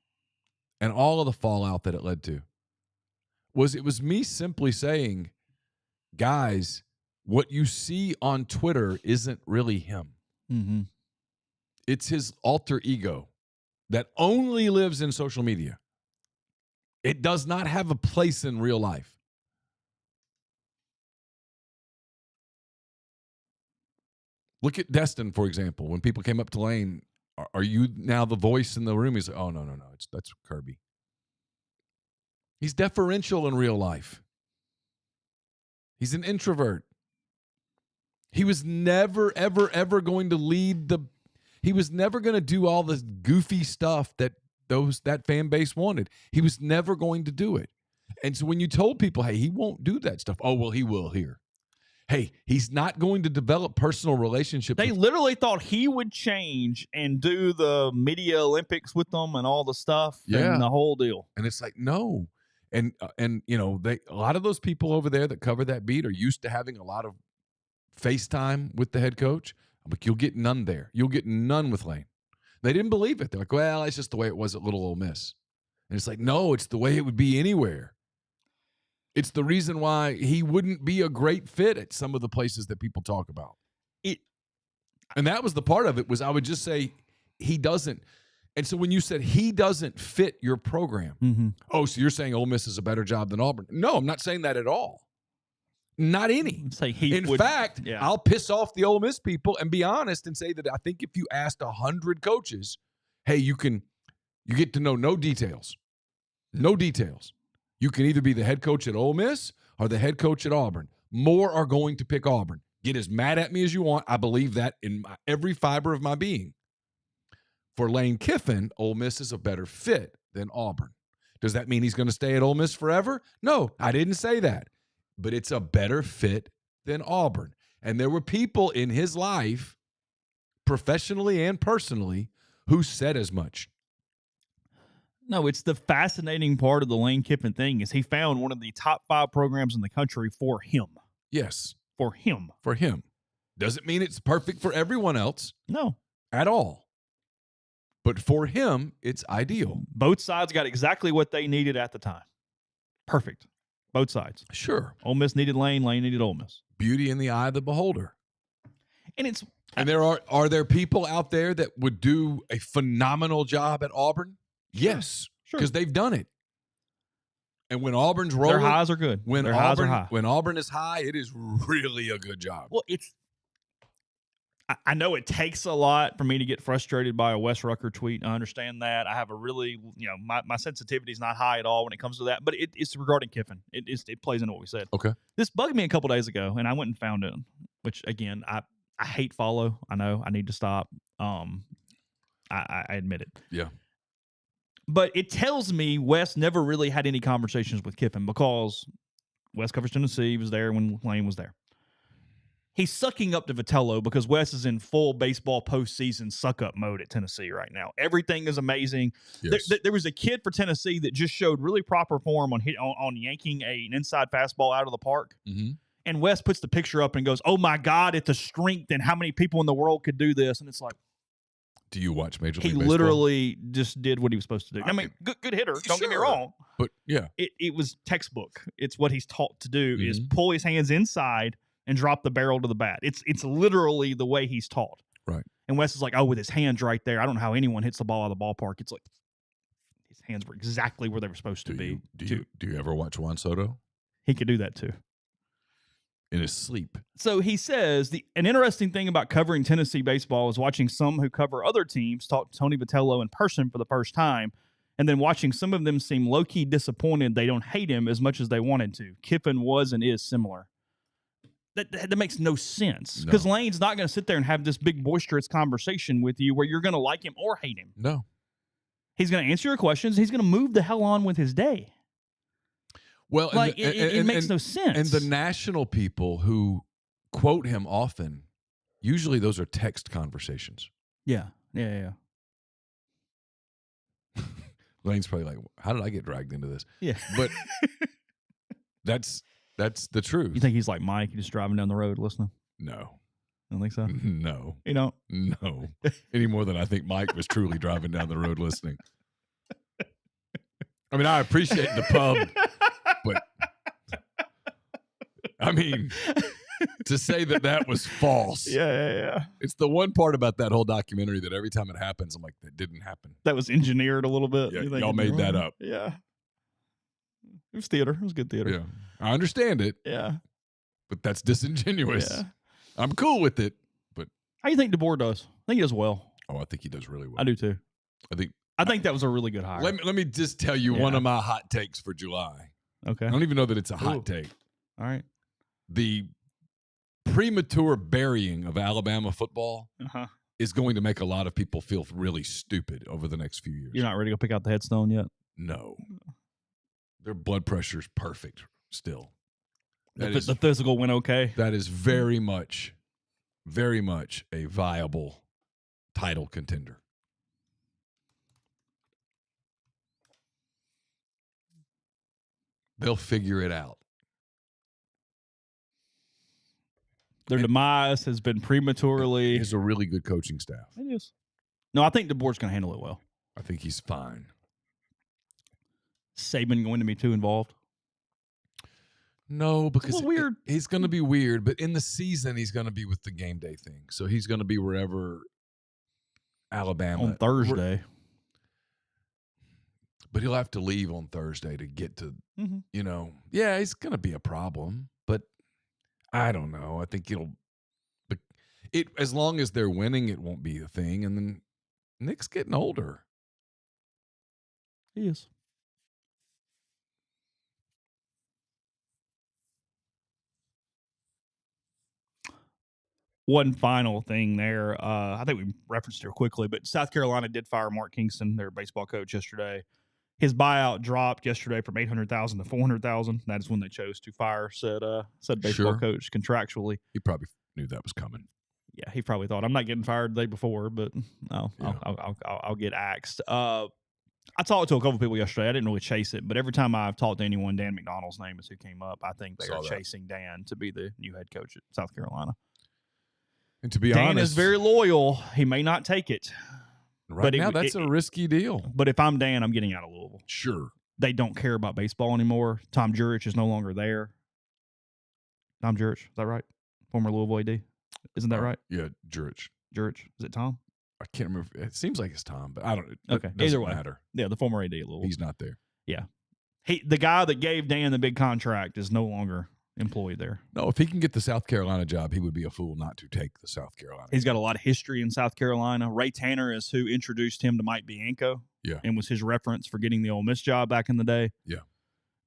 and all of the fallout that it led to. It was me simply saying, guys, what you see on Twitter isn't really him. Mm-hmm. It's his alter ego that only lives in social media. It does not have a place in real life. Look at Destin, for example. When people came up to Lane, are you now the voice in the room? He's like, oh, no. That's Kirby. He's deferential in real life. He's an introvert. He was never, ever, ever going to he was never going to do all the goofy stuff that fan base wanted. He was never going to do it. And so when you told people, hey, he won't do that stuff. Oh, well, he will here. Hey, he's not going to develop personal relationships. They literally thought he would change and do the media Olympics with them and all the stuff and the whole deal. And it's like, no. And a lot of those people over there that cover that beat are used to having a lot of FaceTime with the head coach, but you'll get none there. You'll get none with Lane. They didn't believe it. They're like, well, it's just the way it was at Little Ole Miss. And it's like, no, it's the way it would be anywhere. It's the reason why he wouldn't be a great fit at some of the places that people talk about. And that was the part of it was I would just say he doesn't. And so when you said he doesn't fit your program, oh, so you're saying Ole Miss is a better job than Auburn. No, I'm not saying that at all. Not any. In fact, I'll piss off the Ole Miss people and be honest and say that I think if you asked 100 coaches, hey, you get to know no details. No details. You can either be the head coach at Ole Miss or the head coach at Auburn. More are going to pick Auburn. Get as mad at me as you want. I believe that in every fiber of my being. For Lane Kiffin, Ole Miss is a better fit than Auburn. Does that mean he's going to stay at Ole Miss forever? No, I didn't say that. But it's a better fit than Auburn. And there were people in his life, professionally and personally, who said as much. No, it's the fascinating part of the Lane Kiffin thing is he found one of the top 5 programs in the country for him. Yes. For him. For him. Doesn't mean it's perfect for everyone else. No. At all. But for him, it's ideal. Both sides got exactly what they needed at the time. Perfect. Both sides. Sure. Ole Miss needed Lane. Lane needed Ole Miss. Beauty in the eye of the beholder. And there are there people out there that would do a phenomenal job at Auburn? Yes. Sure. Because they've done it. And when Auburn's rolling, their highs are good. Their highs are high. When Auburn is high, it is really a good job. Well, I know it takes a lot for me to get frustrated by a Wes Rucker tweet. I understand that. I have a really, my sensitivity is not high at all when it comes to that. But it's regarding Kiffin. It plays into what we said. Okay. This bugged me a couple days ago, and I went and found it, which, again, I hate follow. I know. I need to stop. I admit it. Yeah. But it tells me Wes never really had any conversations with Kiffin because Wes covers Tennessee. He was there when Lane was there. He's sucking up to Vitello because Wes is in full baseball postseason suck-up mode at Tennessee right now. Everything is amazing. Yes. There was a kid for Tennessee that just showed really proper form on yanking an inside fastball out of the park. Mm-hmm. And Wes puts the picture up and goes, "Oh, my God, it's a strength, and how many people in the world could do this?" And it's like, do you watch Major League Baseball? He literally just did what he was supposed to do. I mean, good hitter. Don't get me wrong. But, yeah. It was textbook. It's what he's taught to do is pull his hands inside and drop the barrel to the bat. It's literally the way he's taught. Right. And Wes is like, oh, with his hands right there, I don't know how anyone hits the ball out of the ballpark. It's like his hands were exactly where they were supposed to be. Do you ever watch Juan Soto? He could do that too. In his sleep. So he says, an interesting thing about covering Tennessee baseball is watching some who cover other teams talk to Tony Vitello in person for the first time, and then watching some of them seem low-key disappointed they don't hate him as much as they wanted to. Kiffin was and is similar. That makes no sense because Lane's not going to sit there and have this big boisterous conversation with you where you're going to like him or hate him. No. He's going to answer your questions. He's going to move the hell on with his day. Well, it makes no sense. And the national people who quote him often, usually those are text conversations. Yeah. Lane's probably like, how did I get dragged into this? Yeah. But that's the truth. You think he's like Mike, just driving down the road listening? No. I don't think so? No. You don't? No. Any more than I think Mike was truly driving down the road listening. I mean, I appreciate the pub, but I mean, to say that was false. Yeah. It's the one part about that whole documentary that every time it happens, I'm like, that didn't happen. That was engineered a little bit. Yeah, y'all made that up. Yeah. It was theater. It was good theater. Yeah. I understand it. Yeah. But that's disingenuous. Yeah. I'm cool with it, but how do you think DeBoer does? I think he does well. Oh, I think he does really well. I do too. I think that was a really good hire. Let me just tell you one of my hot takes for July. Okay. I don't even know that it's a hot take. All right. The premature burying of Alabama football is going to make a lot of people feel really stupid over the next few years. You're not ready to go pick out the headstone yet? No. Their blood pressure's perfect still. The physical went okay? That is very much a viable title contender. They'll figure it out. Their demise has been prematurely. He's a really good coaching staff. It is. No, I think DeBoer's going to handle it well. I think he's fine. Saban going to be too involved? No, because weird. He's going to be weird, but in the season, he's going to be with the game day thing. So he's going to be wherever Alabama. On Thursday. But he'll have to leave on Thursday to get to, yeah, it's going to be a problem. But I don't know. I think as long as they're winning, it won't be a thing. And then Nick's getting older. He is. One final thing there. I think we referenced it quickly, but South Carolina did fire Mark Kingston, their baseball coach, yesterday. His buyout dropped yesterday from $800,000 to $400,000. That is when they chose to fire said baseball coach contractually. He probably knew that was coming. Yeah, he probably thought, I'm not getting fired the day before, but I'll get axed. I talked to a couple people yesterday. I didn't really chase it, but every time I've talked to anyone, Dan McDonald's name is who came up. I think they are chasing Dan to be the new head coach at South Carolina. And to be honest, Dan is very loyal. He may not take it. Right now, that's a risky deal. But if I'm Dan, I'm getting out of Louisville. Sure. They don't care about baseball anymore. Tom Jurich is no longer there. Tom Jurich, is that right? Former Louisville AD. Isn't that right? Yeah, Jurich. Is it Tom? I can't remember. It seems like it's Tom, but I don't. Okay, either way. Matter. Yeah, the former AD at Louisville. He's not there. Yeah, the guy that gave Dan the big contract is no longer employee there. No, if he can get the South Carolina job, he would be a fool not to take the South Carolina. He's got a lot of history in South Carolina. Ray Tanner is who introduced him to Mike Bianco. Yeah. And was his reference for getting the Ole Miss job back in the day. Yeah.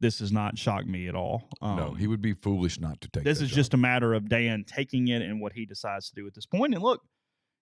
This does not shock me at all. No, he would be foolish not to take this that is job. just a matter of Dan taking it and what he decides to do at this point. And look,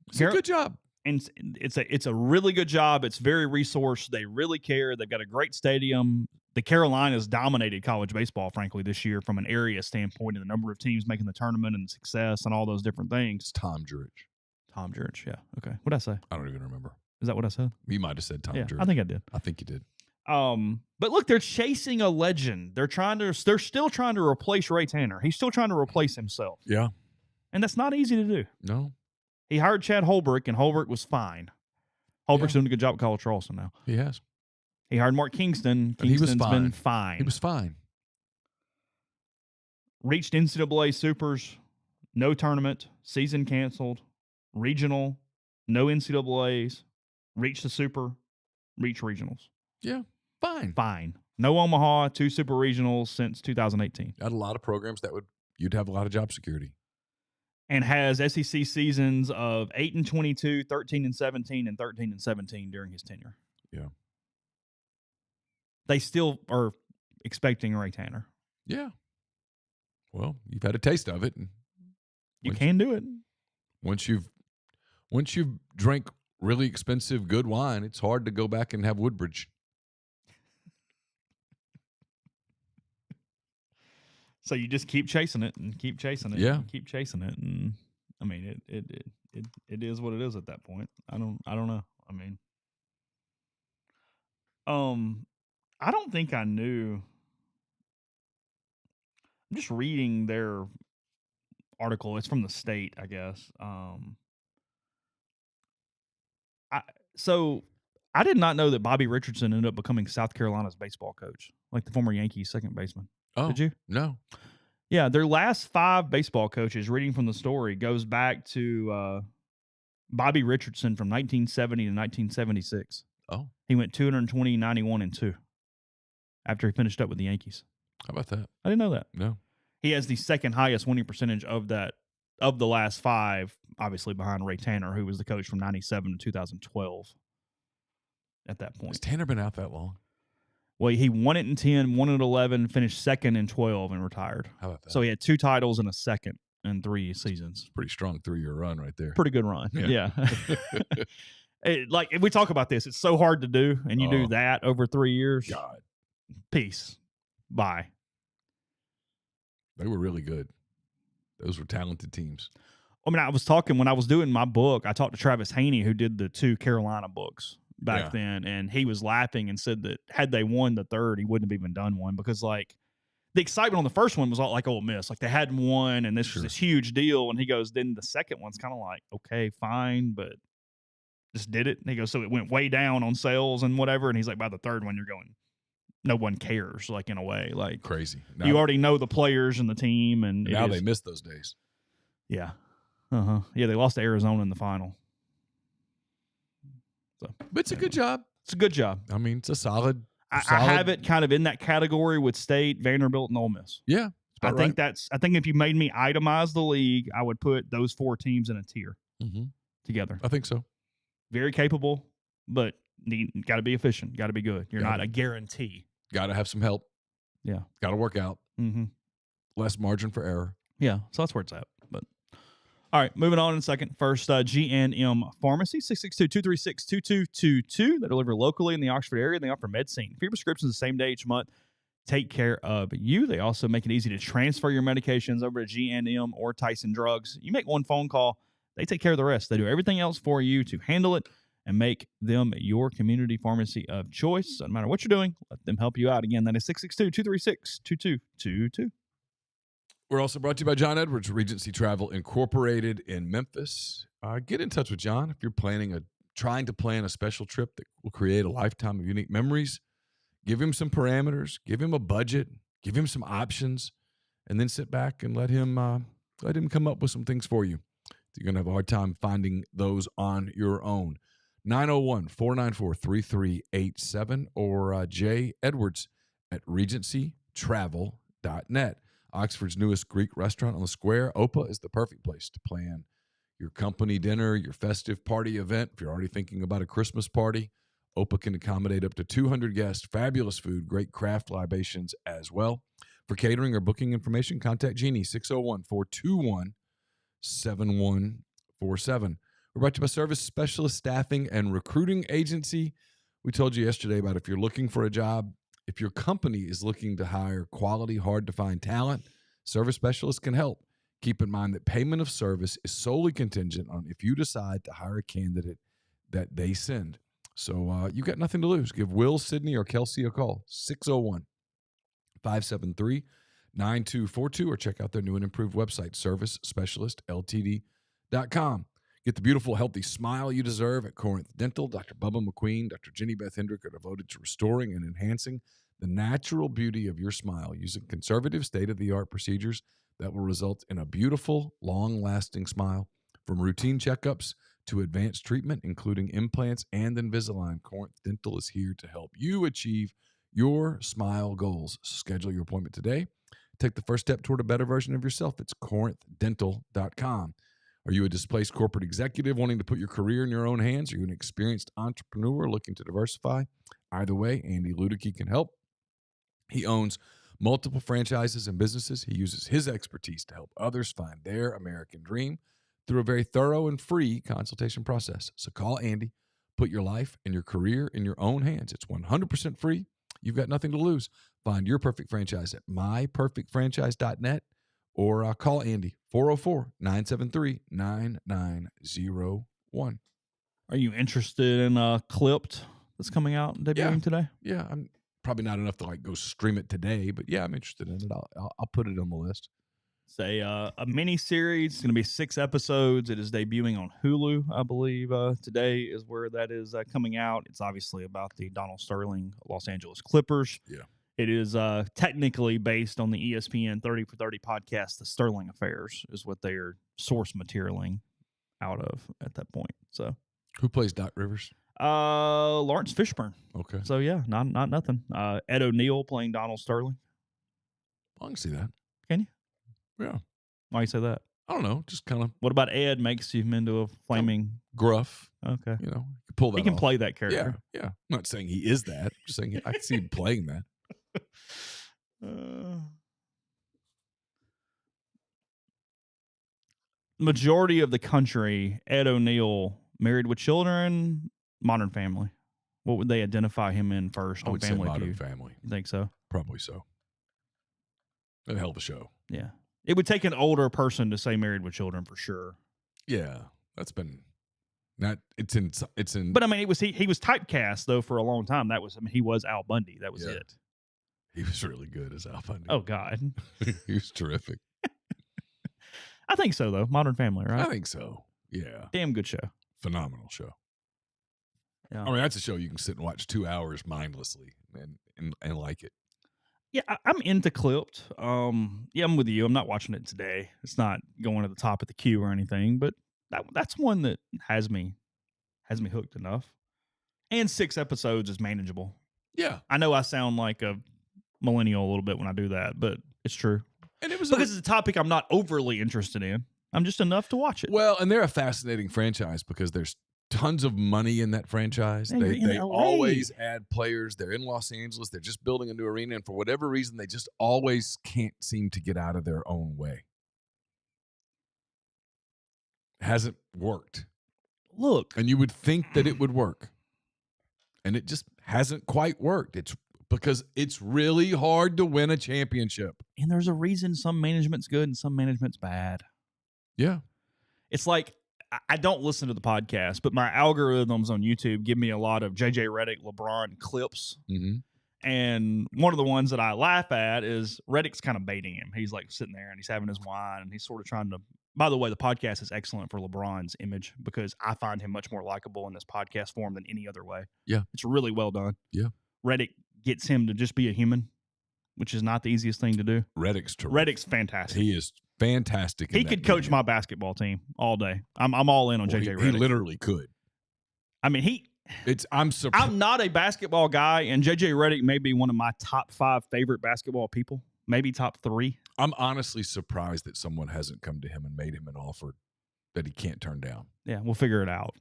it's a good job. And it's a really good job. It's very resourced. They really care. They've got a great stadium. The Carolinas dominated college baseball, frankly, this year from an area standpoint and the number of teams making the tournament and the success and all those different things. It's Tom Jurich. Tom Jurich, yeah. Okay. What'd I say? I don't even remember. Is that what I said? You might have said Tom Jurich. I think I did. I think you did. But look, they're chasing a legend. They're still trying to replace Ray Tanner. He's still trying to replace himself. Yeah. And that's not easy to do. No. He hired Chad Holbrook, and Holbrook was fine. Holbrook's doing a good job at College Charleston now. He has. He hired Mark Kingston. Kingston's been fine. He was fine. Reached NCAA Supers, no tournament, season canceled, regional, no NCAAs, reached the Super, reached regionals. Yeah, fine. Fine. No Omaha, 2 Super Regionals since 2018. Got a lot of programs you'd have a lot of job security. And has SEC seasons of 8-22, 13-17, and 13-17 during his tenure. Yeah. They still are expecting Ray Tanner. Yeah. Well, you've had a taste of it. You can do it. Once you've drank really expensive good wine, it's hard to go back and have Woodbridge. So you just keep chasing it and keep chasing it. Yeah. And keep chasing it. And I mean, it is what it is at that point. I don't know. I mean, I don't think I knew. I'm just reading their article. It's from the State, I guess. So I did not know that Bobby Richardson ended up becoming South Carolina's baseball coach, like the former Yankees second baseman. Oh, did you? No. Yeah, their last 5 baseball coaches, reading from the story, goes back to Bobby Richardson from 1970 to 1976. Oh. He went 220, 91, and 2 after he finished up with the Yankees. How about that? I didn't know that. No. He has the second highest winning percentage of the last 5, obviously behind Ray Tanner, who was the coach from 97 to 2012 at that point. Has Tanner been out that long? Well, he won it in 10, won it in 11, finished second in 12, and retired. How about that? So he had 2 titles and a second in 3 seasons. Pretty strong 3-year run right there. Pretty good run. Yeah. Like, if we talk about this, it's so hard to do, and you do that over 3 years. God. Peace. Bye. They were really good. Those were talented teams. I mean, I was talking when I was doing my book, I talked to Travis Haney, who did the 2 Carolina books back then, and he was laughing and said that had they won the third, he wouldn't have even done one because, like, the excitement on the first one was all like Ole Miss. Like, they hadn't won, and this was this huge deal. And he goes, then the second one's kind of like, okay, fine, but just did it. And he goes, so it went way down on sales and whatever. And he's like, by the third one, you're going, no one cares, like, in a way. Like, crazy. Now, you already know the players and the team. And now they miss those days. Yeah. Yeah, they lost to Arizona in the final. So, but it's a good job. It's a good job. I mean, it's a solid. I have it kind of in that category with State, Vanderbilt, and Ole Miss. Yeah. I think if you made me itemize the league, I would put those 4 teams in a tier together. I think so. Very capable, but got to be efficient. Got to be good. You're not a guarantee. Got to have some help. Yeah. Got to work out. Mm-hmm. Less margin for error. Yeah. So that's where it's at. But all right, moving on in a second. First, G&M Pharmacy, 662-236-2222. They deliver locally in the Oxford area. They offer medicine. Free prescriptions the same day each month. Take care of you. They also make it easy to transfer your medications over to G&M or Tyson Drugs. You make one phone call. They take care of the rest. They do everything else for you to handle it and make them your community pharmacy of choice. Doesn't matter what you're doing. Let them help you out. Again, that is 662-236-2222. We're also brought to you by John Edwards, Regency Travel Incorporated in Memphis. Get in touch with John if you're trying to plan a special trip that will create a lifetime of unique memories. Give him some parameters, give him a budget, give him some options, and then sit back and let him come up with some things for you. You're going to have a hard time finding those on your own. 901-494-3387 or J. Edwards at regencytravel.net. Oxford's newest Greek restaurant on the square. Opa is the perfect place to plan your company dinner, your festive party event. If you're already thinking about a Christmas party, Opa can accommodate up to 200 guests, fabulous food, great craft libations as well. For catering or booking information, contact Jeannie, 601-421-7147. We're brought to you by Service Specialist Staffing and Recruiting Agency. We told you yesterday about if you're looking for a job, if your company is looking to hire quality, hard-to-find talent, Service Specialists can help. Keep in mind that payment of service is solely contingent on if you decide to hire a candidate that they send. So you got nothing to lose. Give Will, Sydney, or Kelsey a call, 601-573-9242, or check out their new and improved website, servicespecialistltd.com. Get the beautiful, healthy smile you deserve at Corinth Dental. Dr. Bubba McQueen, Dr. Jenny Beth Hendrick are devoted to restoring and enhancing the natural beauty of your smile using conservative, state-of-the-art procedures that will result in a beautiful, long-lasting smile. From routine checkups to advanced treatment, including implants and Invisalign, Corinth Dental is here to help you achieve your smile goals. Schedule your appointment today. Take the first step toward a better version of yourself. It's corinthdental.com. Are you a displaced corporate executive wanting to put your career in your own hands? Are you an experienced entrepreneur looking to diversify? Either way, Andy Ludicky can help. He owns multiple franchises and businesses. He uses his expertise to help others find their American dream through a very thorough and free consultation process. So call Andy. Put your life and your career in your own hands. It's 100% free. You've got nothing to lose. Find your perfect franchise at myperfectfranchise.net or call Andy, 404-973-9901. Are you interested in Clipped that's coming out and debuting today? Yeah, I'm probably not enough to like go stream it today, but yeah, I'm interested in it. I'll put it on the list. It's a mini series. It's going to be 6 episodes. It is debuting on Hulu, I believe. Today is where that is coming out. It's obviously about the Donald Sterling Los Angeles Clippers. Yeah. It is technically based on the ESPN 30 for 30 podcast, The Sterling Affairs, is what they are source materialing out of at that point. So, who plays Doc Rivers? Lawrence Fishburne. Okay. So yeah, not nothing. Ed O'Neill playing Donald Sterling. I can see that. Can you? Yeah. Why you say that? I don't know. Just kind of. What about Ed makes him into a flaming gruff? Okay. You know, pull that. He can off. play that character. Yeah. Yeah. I'm not saying he is that. I'm just saying I can see him playing that. Majority of the country, Ed O'Neill, Married with Children, Modern Family. What would they identify him in first? I would Family say Modern Feud? Family. You think so? Probably so. A hell of a show. Yeah. It would take an older person to say Married with Children for sure. Yeah. That's been not it's in But I mean he was typecast though for a long time. He was Al Bundy. That was it. He was really good as Al Bundy. Oh God. He was terrific. I think so though. Modern Family, right? I think so. Yeah. Damn good show. Phenomenal show. Yeah. I mean, that's a show you can sit and watch 2 hours mindlessly and like it. Yeah, I'm into Clipped. Yeah, I'm with you. I'm not watching it today. It's not going to the top of the queue or anything, but that's one that has me hooked enough. And 6 episodes is manageable. Yeah. I know I sound like a millennial a little bit when I do that, but it's true. And it was because it's a topic I'm not overly interested in. I'm just enough to watch it. Well, and they're a fascinating franchise because there's tons of money in that franchise. And They always add players. They're in Los Angeles. They're just building a new arena. And for whatever reason, they just always can't seem to get out of their own way. Hasn't worked. Look. And you would think that it would work. And it just hasn't quite worked. It's because it's really hard to win a championship. And there's a reason some management's good and some management's bad. Yeah. It's like, I don't listen to the podcast, but my algorithms on YouTube give me a lot of JJ Redick, LeBron clips. Mm-hmm. And one of the ones that I laugh at is Redick's kind of baiting him. He's like sitting there and he's having his wine and he's sort of trying to, by the way, the podcast is excellent for LeBron's image because I find him much more likable in this podcast form than any other way. Yeah. It's really well done. Yeah. Redick gets him to just be a human, which is not the easiest thing to do. Redick's terrific. Redick's fantastic. He is fantastic. He could coach my basketball team all day. I'm all in on JJ Redick. He literally could. I mean, I'm surprised. I'm not a basketball guy, and JJ Redick may be one of my top 5 favorite basketball people. maybe top 3. I'm honestly surprised that someone hasn't come to him and made him an offer that he can't turn down. Yeah, we'll figure it out.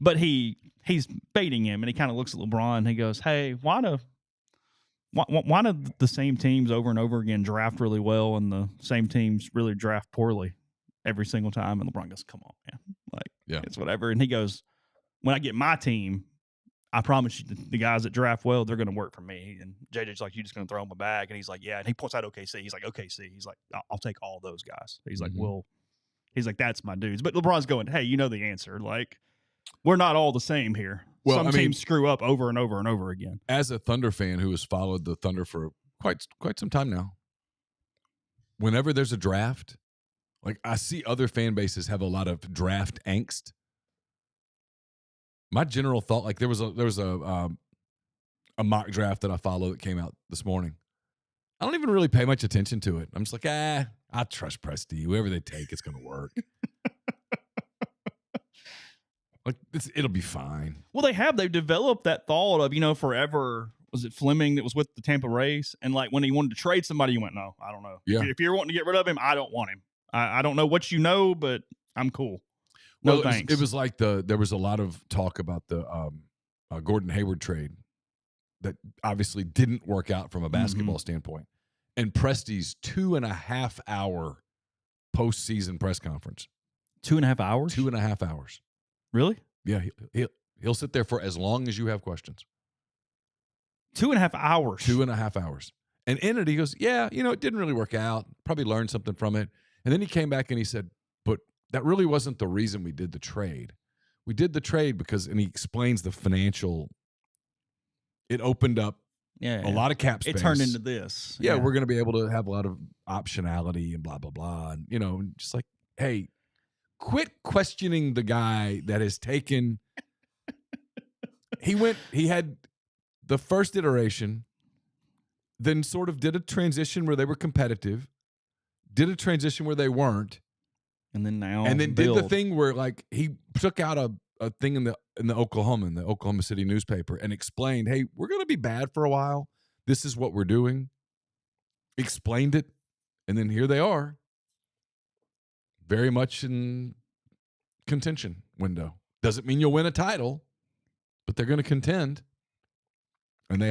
But he's baiting him, and he kind of looks at LeBron and he goes, "Hey, why do the same teams over and over again draft really well and the same teams really draft poorly every single time?" And LeBron goes, "Come on, man. Like, it's whatever." And he goes, "When I get my team, I promise you the guys that draft well, they're going to work for me." And JJ's like, "You just going to throw them a bag?" And he's like, "Yeah." And he points out OKC. He's like, "OKC." He's like, I'll take all those guys." He's like, "Well," he's like, "That's my dudes." But LeBron's going, "Hey, you know the answer. Like, we're not all the same here. Well, Some teams screw up over and over and over again." As a Thunder fan who has followed the Thunder for quite some time now, whenever there's a draft, like I see other fan bases have a lot of draft angst. My general thought, like there was a mock draft that I follow that came out this morning. I don't even really pay much attention to it. I'm just like, I trust Presty. Whoever they take, it's going to work. Like it'll be fine. Well, they've developed that thought of, forever. Was it Fleming that was with the Tampa Rays? And like when he wanted to trade somebody, you went, "No, I don't know. Yeah. If you're wanting to get rid of him, I don't want him. I don't know what you know, but I'm cool. No, Well, thanks." it was like there was a lot of talk about the Gordon Hayward trade that obviously didn't work out from a basketball standpoint. And Presty's 2.5 hour postseason press conference. 2.5 hours? 2.5 hours. Really? Yeah, he'll sit there for as long as you have questions. 2.5 hours. 2.5 hours. And in it, he goes, "Yeah, it didn't really work out. Probably learned something from it." And then he came back and he said, "But that really wasn't the reason we did the trade. We did the trade because," and he explains the financial, it opened up a lot of cap space. It turned into this. Yeah, we're going to be able to have a lot of optionality and blah, blah, blah. And, just like, hey, quit questioning the guy that has taken. He had the first iteration, then sort of did a transition where they were competitive, did a transition where they weren't. And then now, and then did the thing where like he took out a thing in the Oklahoma City newspaper and explained, "Hey, we're going to be bad for a while. This is what we're doing." Explained it, and then here they are, very much in contention window. Doesn't mean you'll win a title, but they're going to contend, and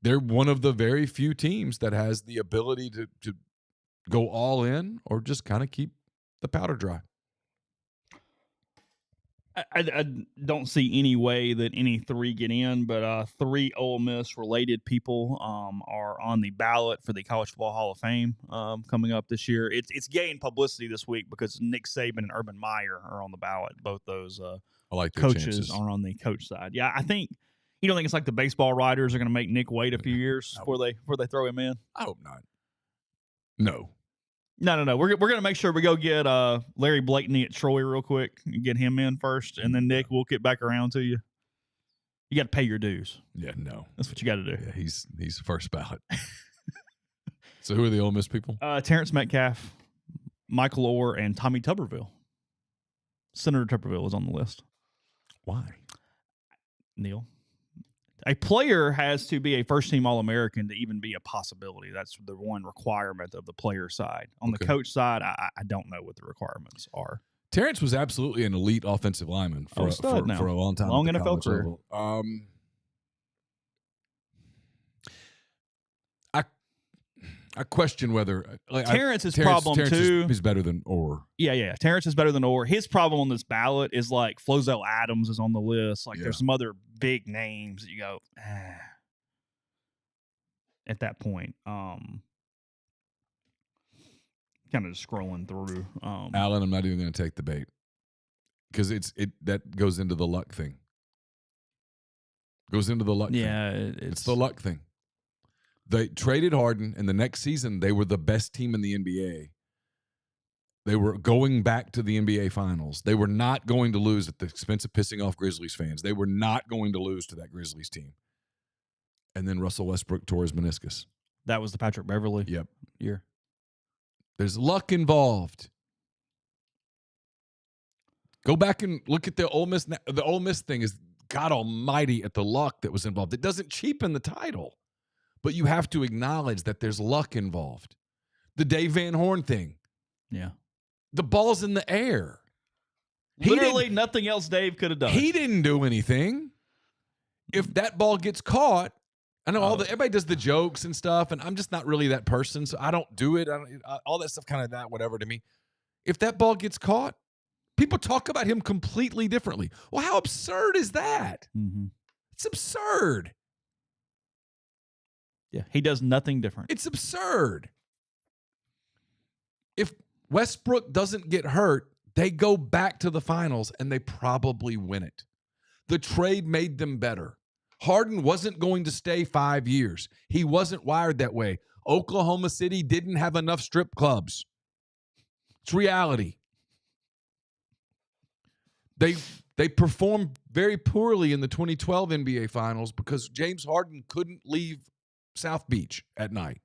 they're one of the very few teams that has the ability to go all in or just kind of keep the powder dry. I don't see any way that any 3 get in, but 3 Ole Miss related people are on the ballot for the College Football Hall of Fame coming up this year. It's gained publicity this week because Nick Saban and Urban Meyer are on the ballot. Both those I like coaches chances. are on the coach side. Yeah, I think you don't think it's like the baseball writers are going to make Nick wait a few years before they throw him in? I hope not. No. No. We're going to make sure we go get Larry Blakeney at Troy real quick and get him in first. And then, Nick, we'll get back around to you. You got to pay your dues. Yeah, no. That's what you got to do. Yeah, he's first ballot. So who are the Ole Miss people? Terrence Metcalf, Michael Orr, and Tommy Tuberville. Senator Tuberville is on the list. Why? Neal. A player has to be a first-team All-American to even be a possibility. That's the one requirement of the player side. On the coach side, I don't know what the requirements are. Terrence was absolutely an elite offensive lineman for a long time. Long NFL career. I question whether Terrence's problem too. He's better than Orr. Yeah. Terrence is better than Orr. His problem on this ballot is like Flozell Adams is on the list. Like there's some other big names that you go at that point. Kind of just scrolling through. Alan, I'm not even going to take the bait because that goes into the luck thing. Goes into the luck thing. Yeah, it's the luck thing. They traded Harden, and the next season they were the best team in the NBA. They were going back to the NBA Finals. They were not going to lose at the expense of pissing off Grizzlies fans. They were not going to lose to that Grizzlies team. And then Russell Westbrook tore his meniscus. That was the Patrick Beverley year. There's luck involved. Go back and look at the Ole Miss. The Ole Miss thing is God almighty at the luck that was involved. It doesn't cheapen the title. but you have to acknowledge that there's luck involved. The Dave Van Horn thing. Yeah. The ball's in the air. Literally nothing else Dave could have done. He didn't do anything. If that ball gets caught, I know everybody does the jokes and stuff, and I'm just not really that person, so I don't do it. All that stuff kind of that whatever to me. If that ball gets caught, people talk about him completely differently. Well, how absurd is that? Mm-hmm. It's absurd. Yeah, he does nothing different. It's absurd. If Westbrook doesn't get hurt, they go back to the finals and they probably win it. The trade made them better. Harden wasn't going to stay 5 years. He wasn't wired that way. Oklahoma City didn't have enough strip clubs. It's reality. They performed very poorly in the 2012 NBA Finals because James Harden couldn't leave South Beach at night.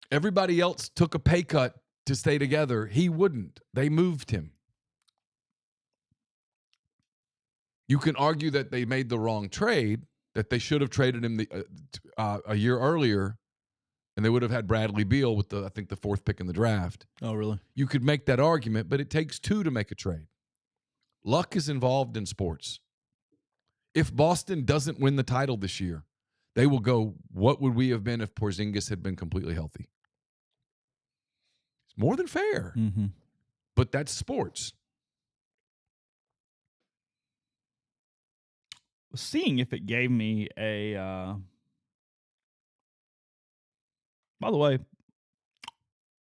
Everybody else took a pay cut to stay together. He wouldn't. They moved him. You can argue that they made the wrong trade, that they should have traded him a year earlier, and they would have had Bradley Beal with I think the 4th pick in the draft. Oh, really? You could make that argument, but it takes 2 to make a trade. Luck is involved in sports. If Boston doesn't win the title this year, they will go, what would we have been if Porzingis had been completely healthy? It's more than fair. Mm-hmm. But that's sports. Seeing if it gave me a by the way,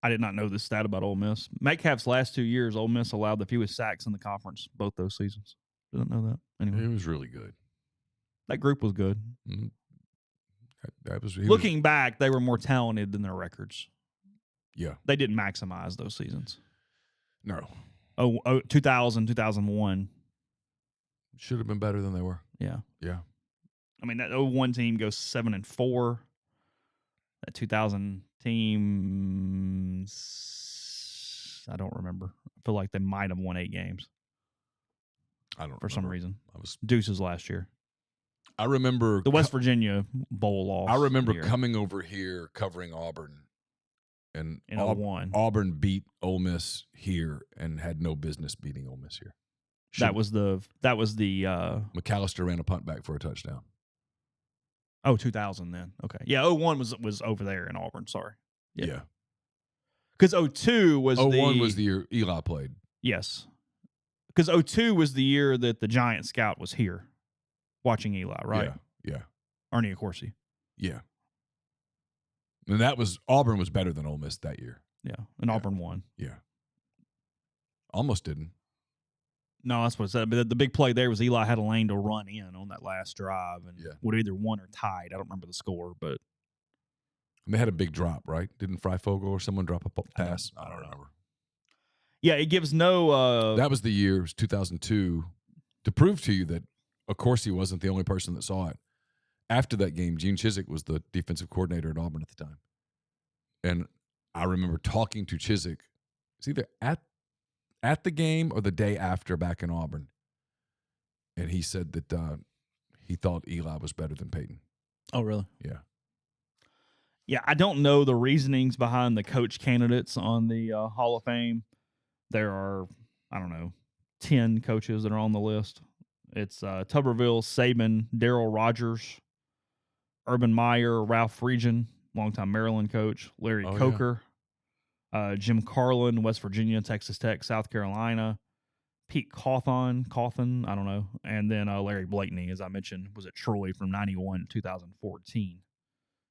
I did not know this stat about Ole Miss. Metcalf's last 2 years, Ole Miss allowed the fewest sacks in the conference, both those seasons. Didn't know that. Anyway, It was really good. That group was good. Mm-hmm. Looking back, they were more talented than their records. Yeah. They didn't maximize those seasons. No. 2000, 2001. Should have been better than they were. Yeah. Yeah. I mean, that 01 team goes 7-4. That 2000 team, I don't remember. I feel like they might have won 8 games. I don't for remember. some reason. Deuces last year. I remember the West Virginia bowl loss. I remember coming over here covering Auburn, and in 01. Auburn beat Ole Miss here and had no business beating Ole Miss here. That was the McAllister ran a punt back for a touchdown. Oh, 2000 then. Okay. Yeah, 01 was over there in Auburn, sorry. Yeah. Cuz 02 was 01 was the year Eli played. Yes. Cuz 02 was the year that the Giant scout was here watching Eli, right? Yeah. Arnie Accorsi. Yeah. And Auburn was better than Ole Miss that year. Yeah. And Auburn won. Yeah. Almost didn't. No, that's what it said. But the big play there was Eli had a lane to run in on that last drive and would either won or tied. I don't remember the score, but and they had a big drop, right? Didn't Freifogel or someone drop a pass? I don't remember. Yeah, it gives no. That was the year, it was 2002, to prove to you that Accorsi wasn't the only person that saw it. After that game, Gene Chizik was the defensive coordinator at Auburn at the time, and I remember talking to Chizik. It's either at the game or the day after back in Auburn. And he said that he thought Eli was better than Peyton. Oh, really? Yeah. Yeah, I don't know the reasonings behind the coach candidates on the Hall of Fame. There are, 10 coaches that are on the list. It's Tuberville, Saban, Darryl Rogers, Urban Meyer, Ralph Friedgen, longtime Maryland coach, Larry Coker. Jim Carlin, West Virginia, Texas Tech, South Carolina, Pete Cawthon, I don't know, and then Larry Blakeney, as I mentioned, was at Troy from 91 to 2014.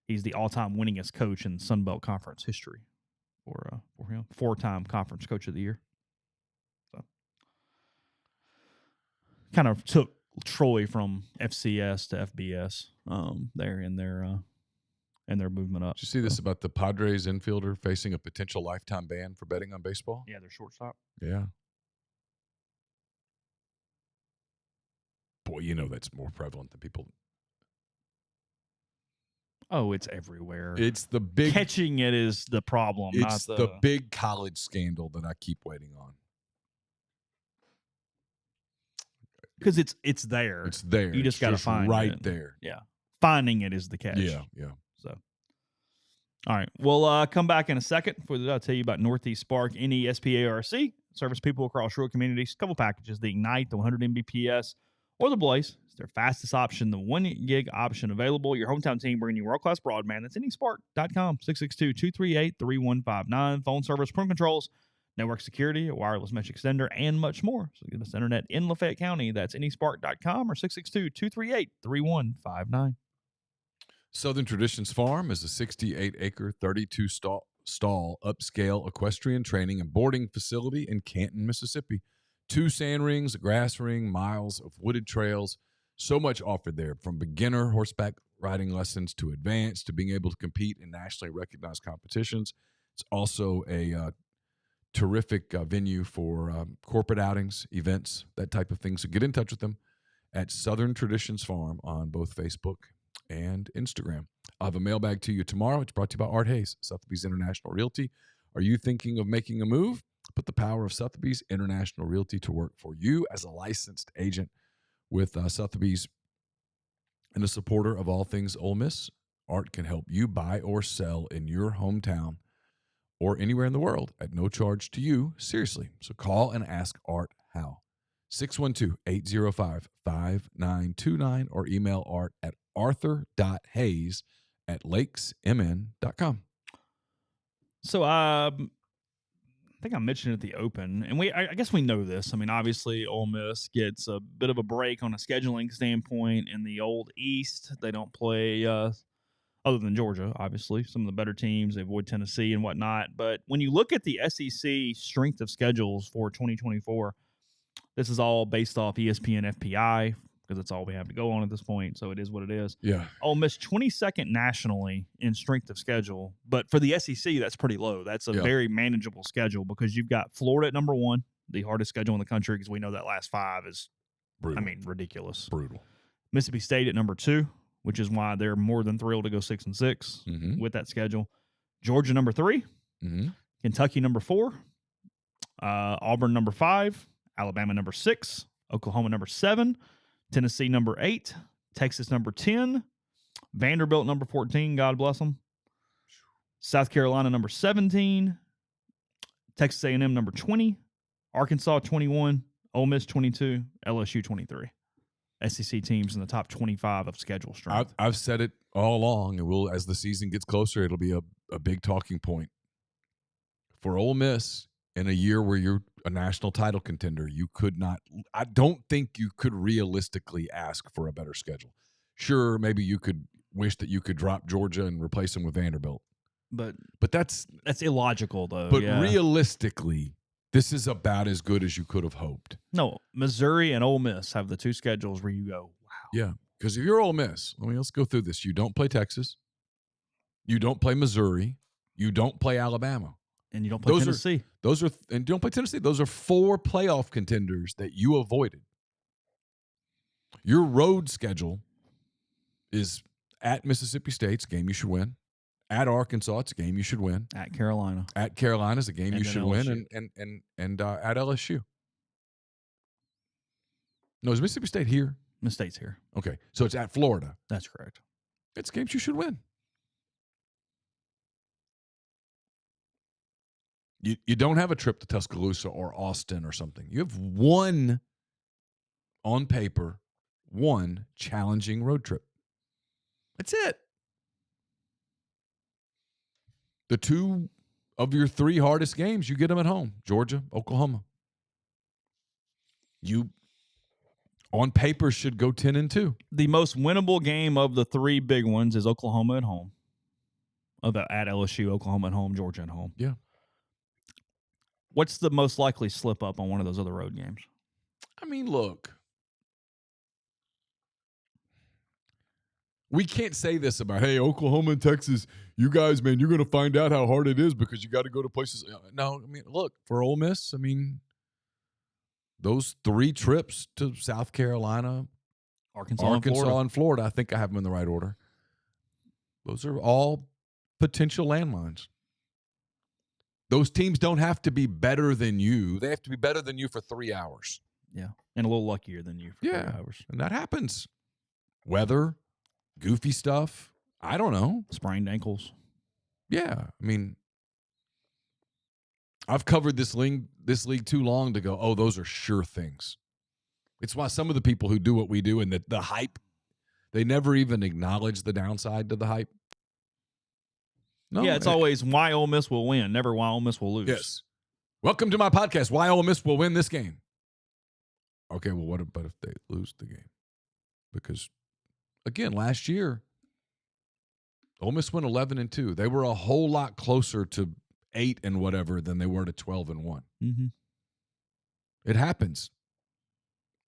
He's the all-time winningest coach in Sun Belt Conference history for him, 4-time Conference Coach of the Year. So, kind of took Troy from FCS to FBS there in their movement up. Did you see this about the Padres infielder facing a potential lifetime ban for betting on baseball? Yeah, their shortstop. Yeah. Boy, that's more prevalent than people. Oh, it's everywhere. It's the big catching it is the problem. It's not the big college scandal that I keep waiting on. Because it's there. It's there. You just got to find right it. there. Yeah. finding it is the catch. Yeah. So, all right. We'll come back in a second. I'll tell you about Northeast Spark, NESPARC. Service people across rural communities. A couple packages, the Ignite, the 100 Mbps, or the Blaze. It's their fastest option, the 1 gig option available. Your hometown team bringing you world-class broadband. That's nespark.com, 662-238-3159. Phone service, print controls, network security, a wireless mesh extender, and much more. So get us internet in Lafayette County. That's nespark.com or 662-238-3159. Southern Traditions Farm is a 68-acre, 32-stall upscale equestrian training and boarding facility in Canton, Mississippi. 2 sand rings, a grass ring, miles of wooded trails. So much offered there, from beginner horseback riding lessons to advanced to being able to compete in nationally recognized competitions. It's also a terrific venue for corporate outings, events, that type of thing. So get in touch with them at Southern Traditions Farm on both Facebook and Instagram. I'll have a mailbag to you tomorrow. It's brought to you by Art Hayes, Sotheby's International Realty. Are you thinking of making a move? Put the power of Sotheby's International Realty to work for you as a licensed agent with Sotheby's and a supporter of all things Ole Miss. Art can help you buy or sell in your hometown or anywhere in the world at no charge to you. Seriously. So call and ask Art how. 612-805-5929 or email Art at arthur.hayes@lakesmn.com. So I think I mentioned at the open, and I guess we know this. I mean, obviously, Ole Miss gets a bit of a break on a scheduling standpoint in the Old East. They don't play, other than Georgia, obviously, some of the better teams. They avoid Tennessee and whatnot. But when you look at the SEC strength of schedules for 2024, this is all based off ESPN FPI because that's all we have to go on at this point. So it is what it is. Yeah. Ole Miss 22nd nationally in strength of schedule. But for the SEC, that's pretty low. That's a very manageable schedule because you've got Florida at number 1, the hardest schedule in the country because we know that last 5 is, brutal. I mean, ridiculous. Brutal. Mississippi State at number 2, which is why they're more than thrilled to go 6-6 with that schedule. Georgia number 3, Kentucky number 4, Auburn number 5, Alabama number 6, Oklahoma number 7, Tennessee number 8, Texas number 10, Vanderbilt number 14, God bless them, South Carolina number 17, Texas A&M number 20, Arkansas 21, Ole Miss 22, LSU 23. SEC teams in the top 25 of schedule strength. I've said it all along, and as the season gets closer, it'll be a big talking point. For Ole Miss, in a year where you're a national title contender, I don't think you could realistically ask for a better schedule. Sure, maybe you could wish that you could drop Georgia and replace them with Vanderbilt. But that's illogical, though. But realistically, this is about as good as you could have hoped. No, Missouri and Ole Miss have the 2 schedules where you go, wow. Yeah, because if you're Ole Miss, let's go through this. You don't play Texas. You don't play Missouri. You don't play Alabama. And you don't play Tennessee. And you don't play Tennessee. Those are 4 playoff contenders that you avoided. Your road schedule is at Mississippi State's game you should win. At Arkansas, it's a game you should win. At Carolina. At Carolina is a game you should win. And at LSU. No, is Mississippi State here? Mississippi State's here. Okay. So it's at Florida. That's correct. It's games you should win. You don't have a trip to Tuscaloosa or Austin or something. You have one, on paper, one challenging road trip. That's it. The 2 of your 3 hardest games, you get them at home. Georgia, Oklahoma. You, on paper, should go 10-2. The most winnable game of the 3 big ones is Oklahoma at home. At LSU, Oklahoma at home, Georgia at home. Yeah. What's the most likely slip up on one of those other road games? I mean, look. We can't say this about, hey, Oklahoma and Texas, you guys, man, you're going to find out how hard it is because you got to go to places. No, I mean, look, for Ole Miss, I mean, those 3 trips to South Carolina, Arkansas and Florida, I think I have them in the right order. Those are all potential landmines. Those teams don't have to be better than you. They have to be better than you for 3 hours. Yeah, and a little luckier than you for 3 hours. And that happens. Weather, goofy stuff. I don't know. Sprained ankles. Yeah, I mean, I've covered this league too long to go, oh, those are sure things. It's why some of the people who do what we do and the hype, they never even acknowledge the downside to the hype. No, Yeah, it's always why Ole Miss will win, never why Ole Miss will lose. Yes. Welcome to my podcast, Why Ole Miss Will Win This Game. Okay, well, what about if they lose the game? Because, again, last year, Ole Miss went 11-2. They were a whole lot closer to 8 and whatever than they were to 12-1. Mm-hmm. It happens.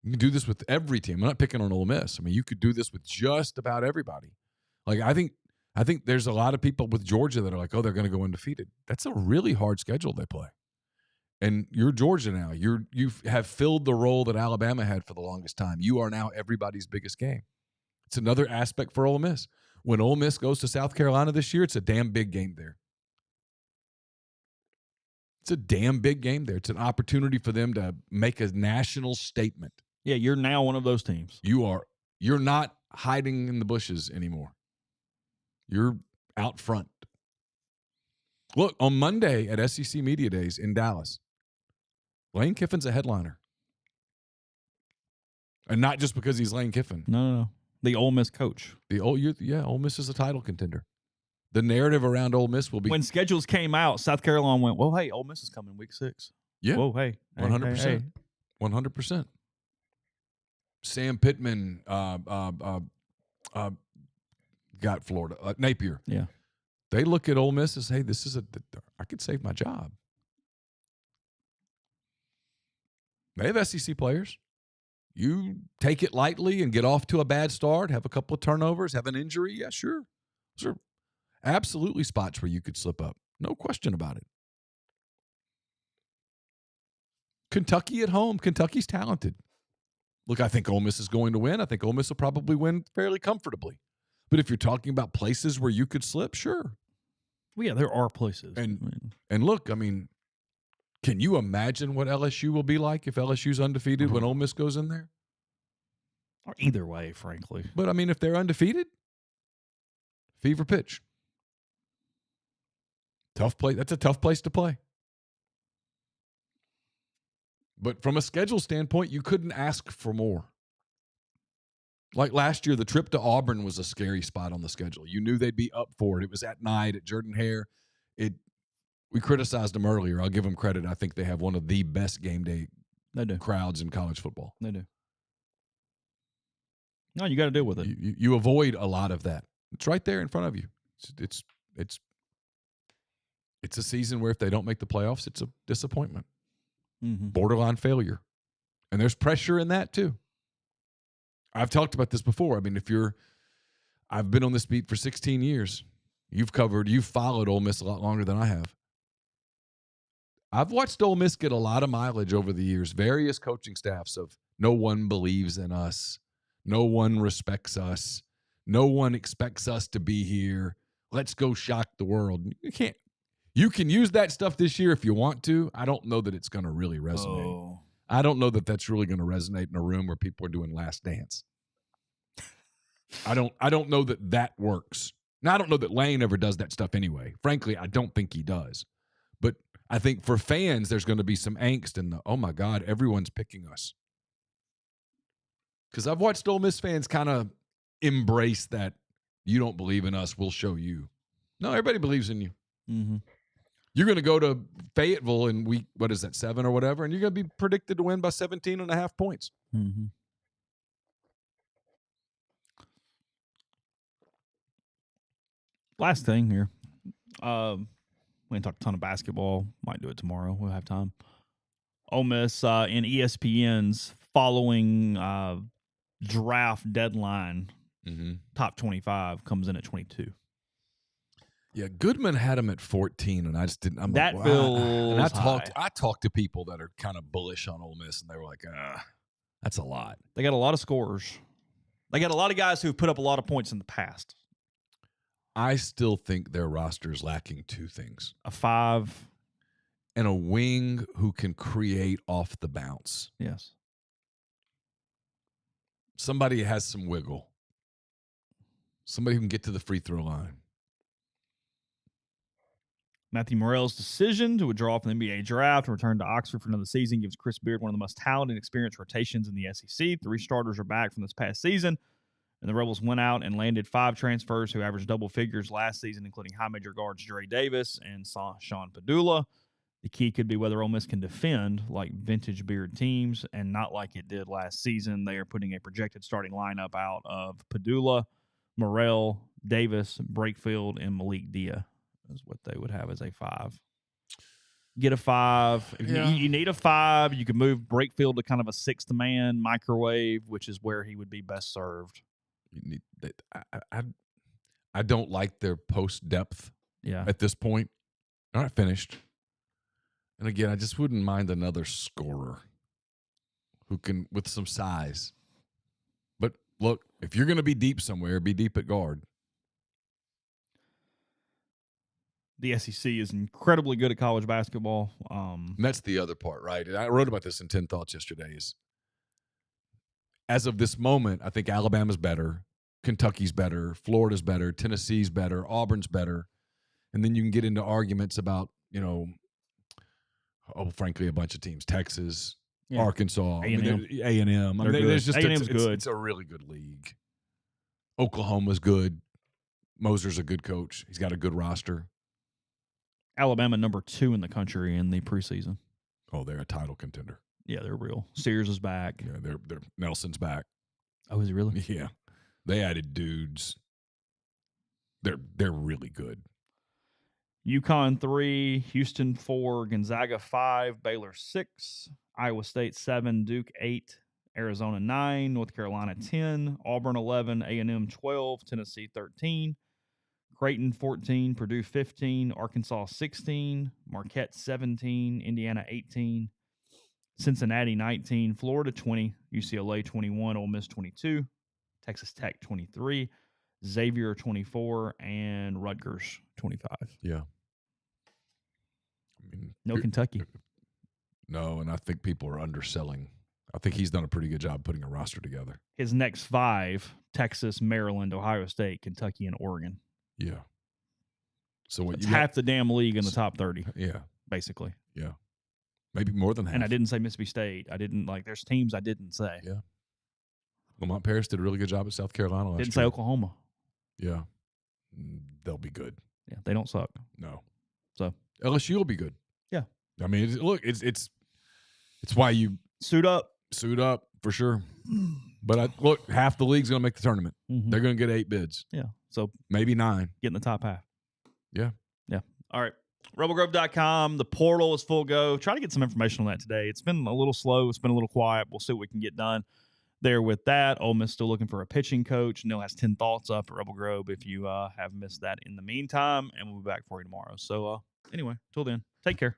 You can do this with every team. I'm not picking on Ole Miss. I mean, you could do this with just about everybody. Like, I think there's a lot of people with Georgia that are like, oh, they're going to go undefeated. That's a really hard schedule they play. And you're Georgia now. You have filled the role that Alabama had for the longest time. You are now everybody's biggest game. It's another aspect for Ole Miss. When Ole Miss goes to South Carolina this year, it's a damn big game there. It's a damn big game there. It's an opportunity for them to make a national statement. Yeah, you're now one of those teams. You're not hiding in the bushes anymore. You're out front. Look, on Monday at SEC Media Days in Dallas, Lane Kiffin's a headliner. And not just because he's Lane Kiffin. No. The Ole Miss coach. Ole Miss is a title contender. The narrative around Ole Miss will be... When schedules came out, South Carolina went, well, hey, Ole Miss is coming week 6. Yeah. Whoa, hey. 100%. Hey. 100%. Sam Pittman got Florida. Napier. Yeah. They look at Ole Miss and say, hey, I could save my job. They have SEC players. You take it lightly and get off to a bad start, have a couple of turnovers, have an injury. Yeah, sure. Those are absolutely spots where you could slip up. No question about it. Kentucky at home. Kentucky's talented. Look, I think Ole Miss is going to win. I think Ole Miss will probably win fairly comfortably. But if you're talking about places where you could slip, sure. Well, yeah, there are places. And look, I mean, can you imagine what LSU will be like if LSU's undefeated when Ole Miss goes in there? Or either way, frankly. But, I mean, if they're undefeated, fever pitch. Tough place. That's a tough place to play. But from a schedule standpoint, you couldn't ask for more. Like last year, the trip to Auburn was a scary spot on the schedule. You knew they'd be up for it. It was at night at Jordan-Hare. We criticized them earlier. I'll give them credit. I think they have one of the best game day crowds in college football. They do. No, you got to deal with it. You avoid a lot of that. It's right there in front of you. It's a season where if they don't make the playoffs, it's a disappointment. Mm-hmm. Borderline failure. And there's pressure in that too. I've talked about this before. I mean, I've been on this beat for 16 years. You've followed Ole Miss a lot longer than I have. I've watched Ole Miss get a lot of mileage over the years, various coaching staffs of no one believes in us, no one respects us, no one expects us to be here. Let's go shock the world. You can use that stuff this year if you want to. I don't know that it's going to really resonate. Oh. I don't know that that's really going to resonate in a room where people are doing Last Dance. I don't know that works. Now, I don't know that Lane ever does that stuff anyway. Frankly, I don't think he does. But I think for fans, there's going to be some angst in oh, my God, everyone's picking us. Because I've watched Ole Miss fans kind of embrace that you don't believe in us, we'll show you. No, everybody believes in you. Mm-hmm. You're going to go to Fayetteville in week, 7 or whatever, and you're going to be predicted to win by 17.5 points. Mm-hmm. Last thing here. We didn't talk a ton of basketball. Might do it tomorrow. We'll have time. Ole Miss in ESPN's following draft deadline, top 25 comes in at 22. Yeah, Goodman had him at 14, and I just didn't. I'm that like, feels and high. I talked to people that are kind of bullish on Ole Miss, and they were like, that's a lot. They got a lot of scorers. They got a lot of guys who've put up a lot of points in the past. I still think their roster is lacking two things: a 5 and a wing who can create off the bounce. Yes. Somebody has some wiggle. Somebody who can get to the free throw line. Matthew Morrell's decision to withdraw from the NBA draft and return to Oxford for another season gives Chris Beard one of the most talented and experienced rotations in the SEC. 3 starters are back from this past season, and the Rebels went out and landed 5 transfers who averaged double figures last season, including high major guards Dre Davis and Sean Padula. The key could be whether Ole Miss can defend like vintage Beard teams and not like it did last season. They are putting a projected starting lineup out of Padula, Morrell, Davis, Brakefield, and Malik Dia is what they would have as a 5. Get a 5. If you need a 5, you could move Brakefield to kind of a 6th man microwave, which is where he would be best served. You need, I don't like their post depth at this point. They're not finished. And again, I just wouldn't mind another scorer who can, with some size. But look, if you're going to be deep somewhere, be deep at guard. The SEC is incredibly good at college basketball. And that's the other part, right? And I wrote about this in 10 Thoughts yesterday. Is as of this moment, I think Alabama's better, Kentucky's better, Florida's better, Tennessee's better, Auburn's better. And then you can get into arguments about, frankly, a bunch of teams. Texas, Arkansas, A&M. A&M. A&M's good. It's a really good league. Oklahoma's good. Moser's a good coach. He's got a good roster. Alabama number 2 in the country in the preseason. Oh, they're a title contender. Yeah, they're real. Sears is back. Yeah, they're Nelson's back. Oh, is he really? Yeah, they added dudes. They're really good. UConn 3, Houston 4, Gonzaga 5, Baylor 6, Iowa State 7, Duke 8, Arizona 9, North Carolina 10, Auburn 11, A&M 12, Tennessee 13, Creighton 14, Purdue 15, Arkansas 16, Marquette 17, Indiana 18, Cincinnati 19, Florida 20, UCLA 21, Ole Miss 22, Texas Tech 23, Xavier 24, and Rutgers 25. Yeah. I mean, no Kentucky. No, and I think people are underselling. I think he's done a pretty good job putting a roster together. His next 5, Texas, Maryland, Ohio State, Kentucky, and Oregon. Yeah. So it's half the damn league in the top 30. Yeah. Basically. Yeah. Maybe more than half. And I didn't say Mississippi State. I didn't there's teams I didn't say. Yeah. Lamont Paris did a really good job at South Carolina last year. Didn't say Oklahoma. Yeah. They'll be good. Yeah, they don't suck. No. So LSU will be good. Yeah. I mean, look, it's why you suit up for sure. But look, half the league's going to make the tournament. Mm-hmm. They're going to get 8 bids. Yeah. So maybe 9. Get in the top half. Yeah. Yeah. All right. RebelGrove.com. The portal is full go. Try to get some information on that today. It's been a little slow. It's been a little quiet. We'll see what we can get done there with that. Ole Miss still looking for a pitching coach. Neal has 10 Thoughts up at Rebel Grove if you have missed that in the meantime. And we'll be back for you tomorrow. So anyway, till then, take care.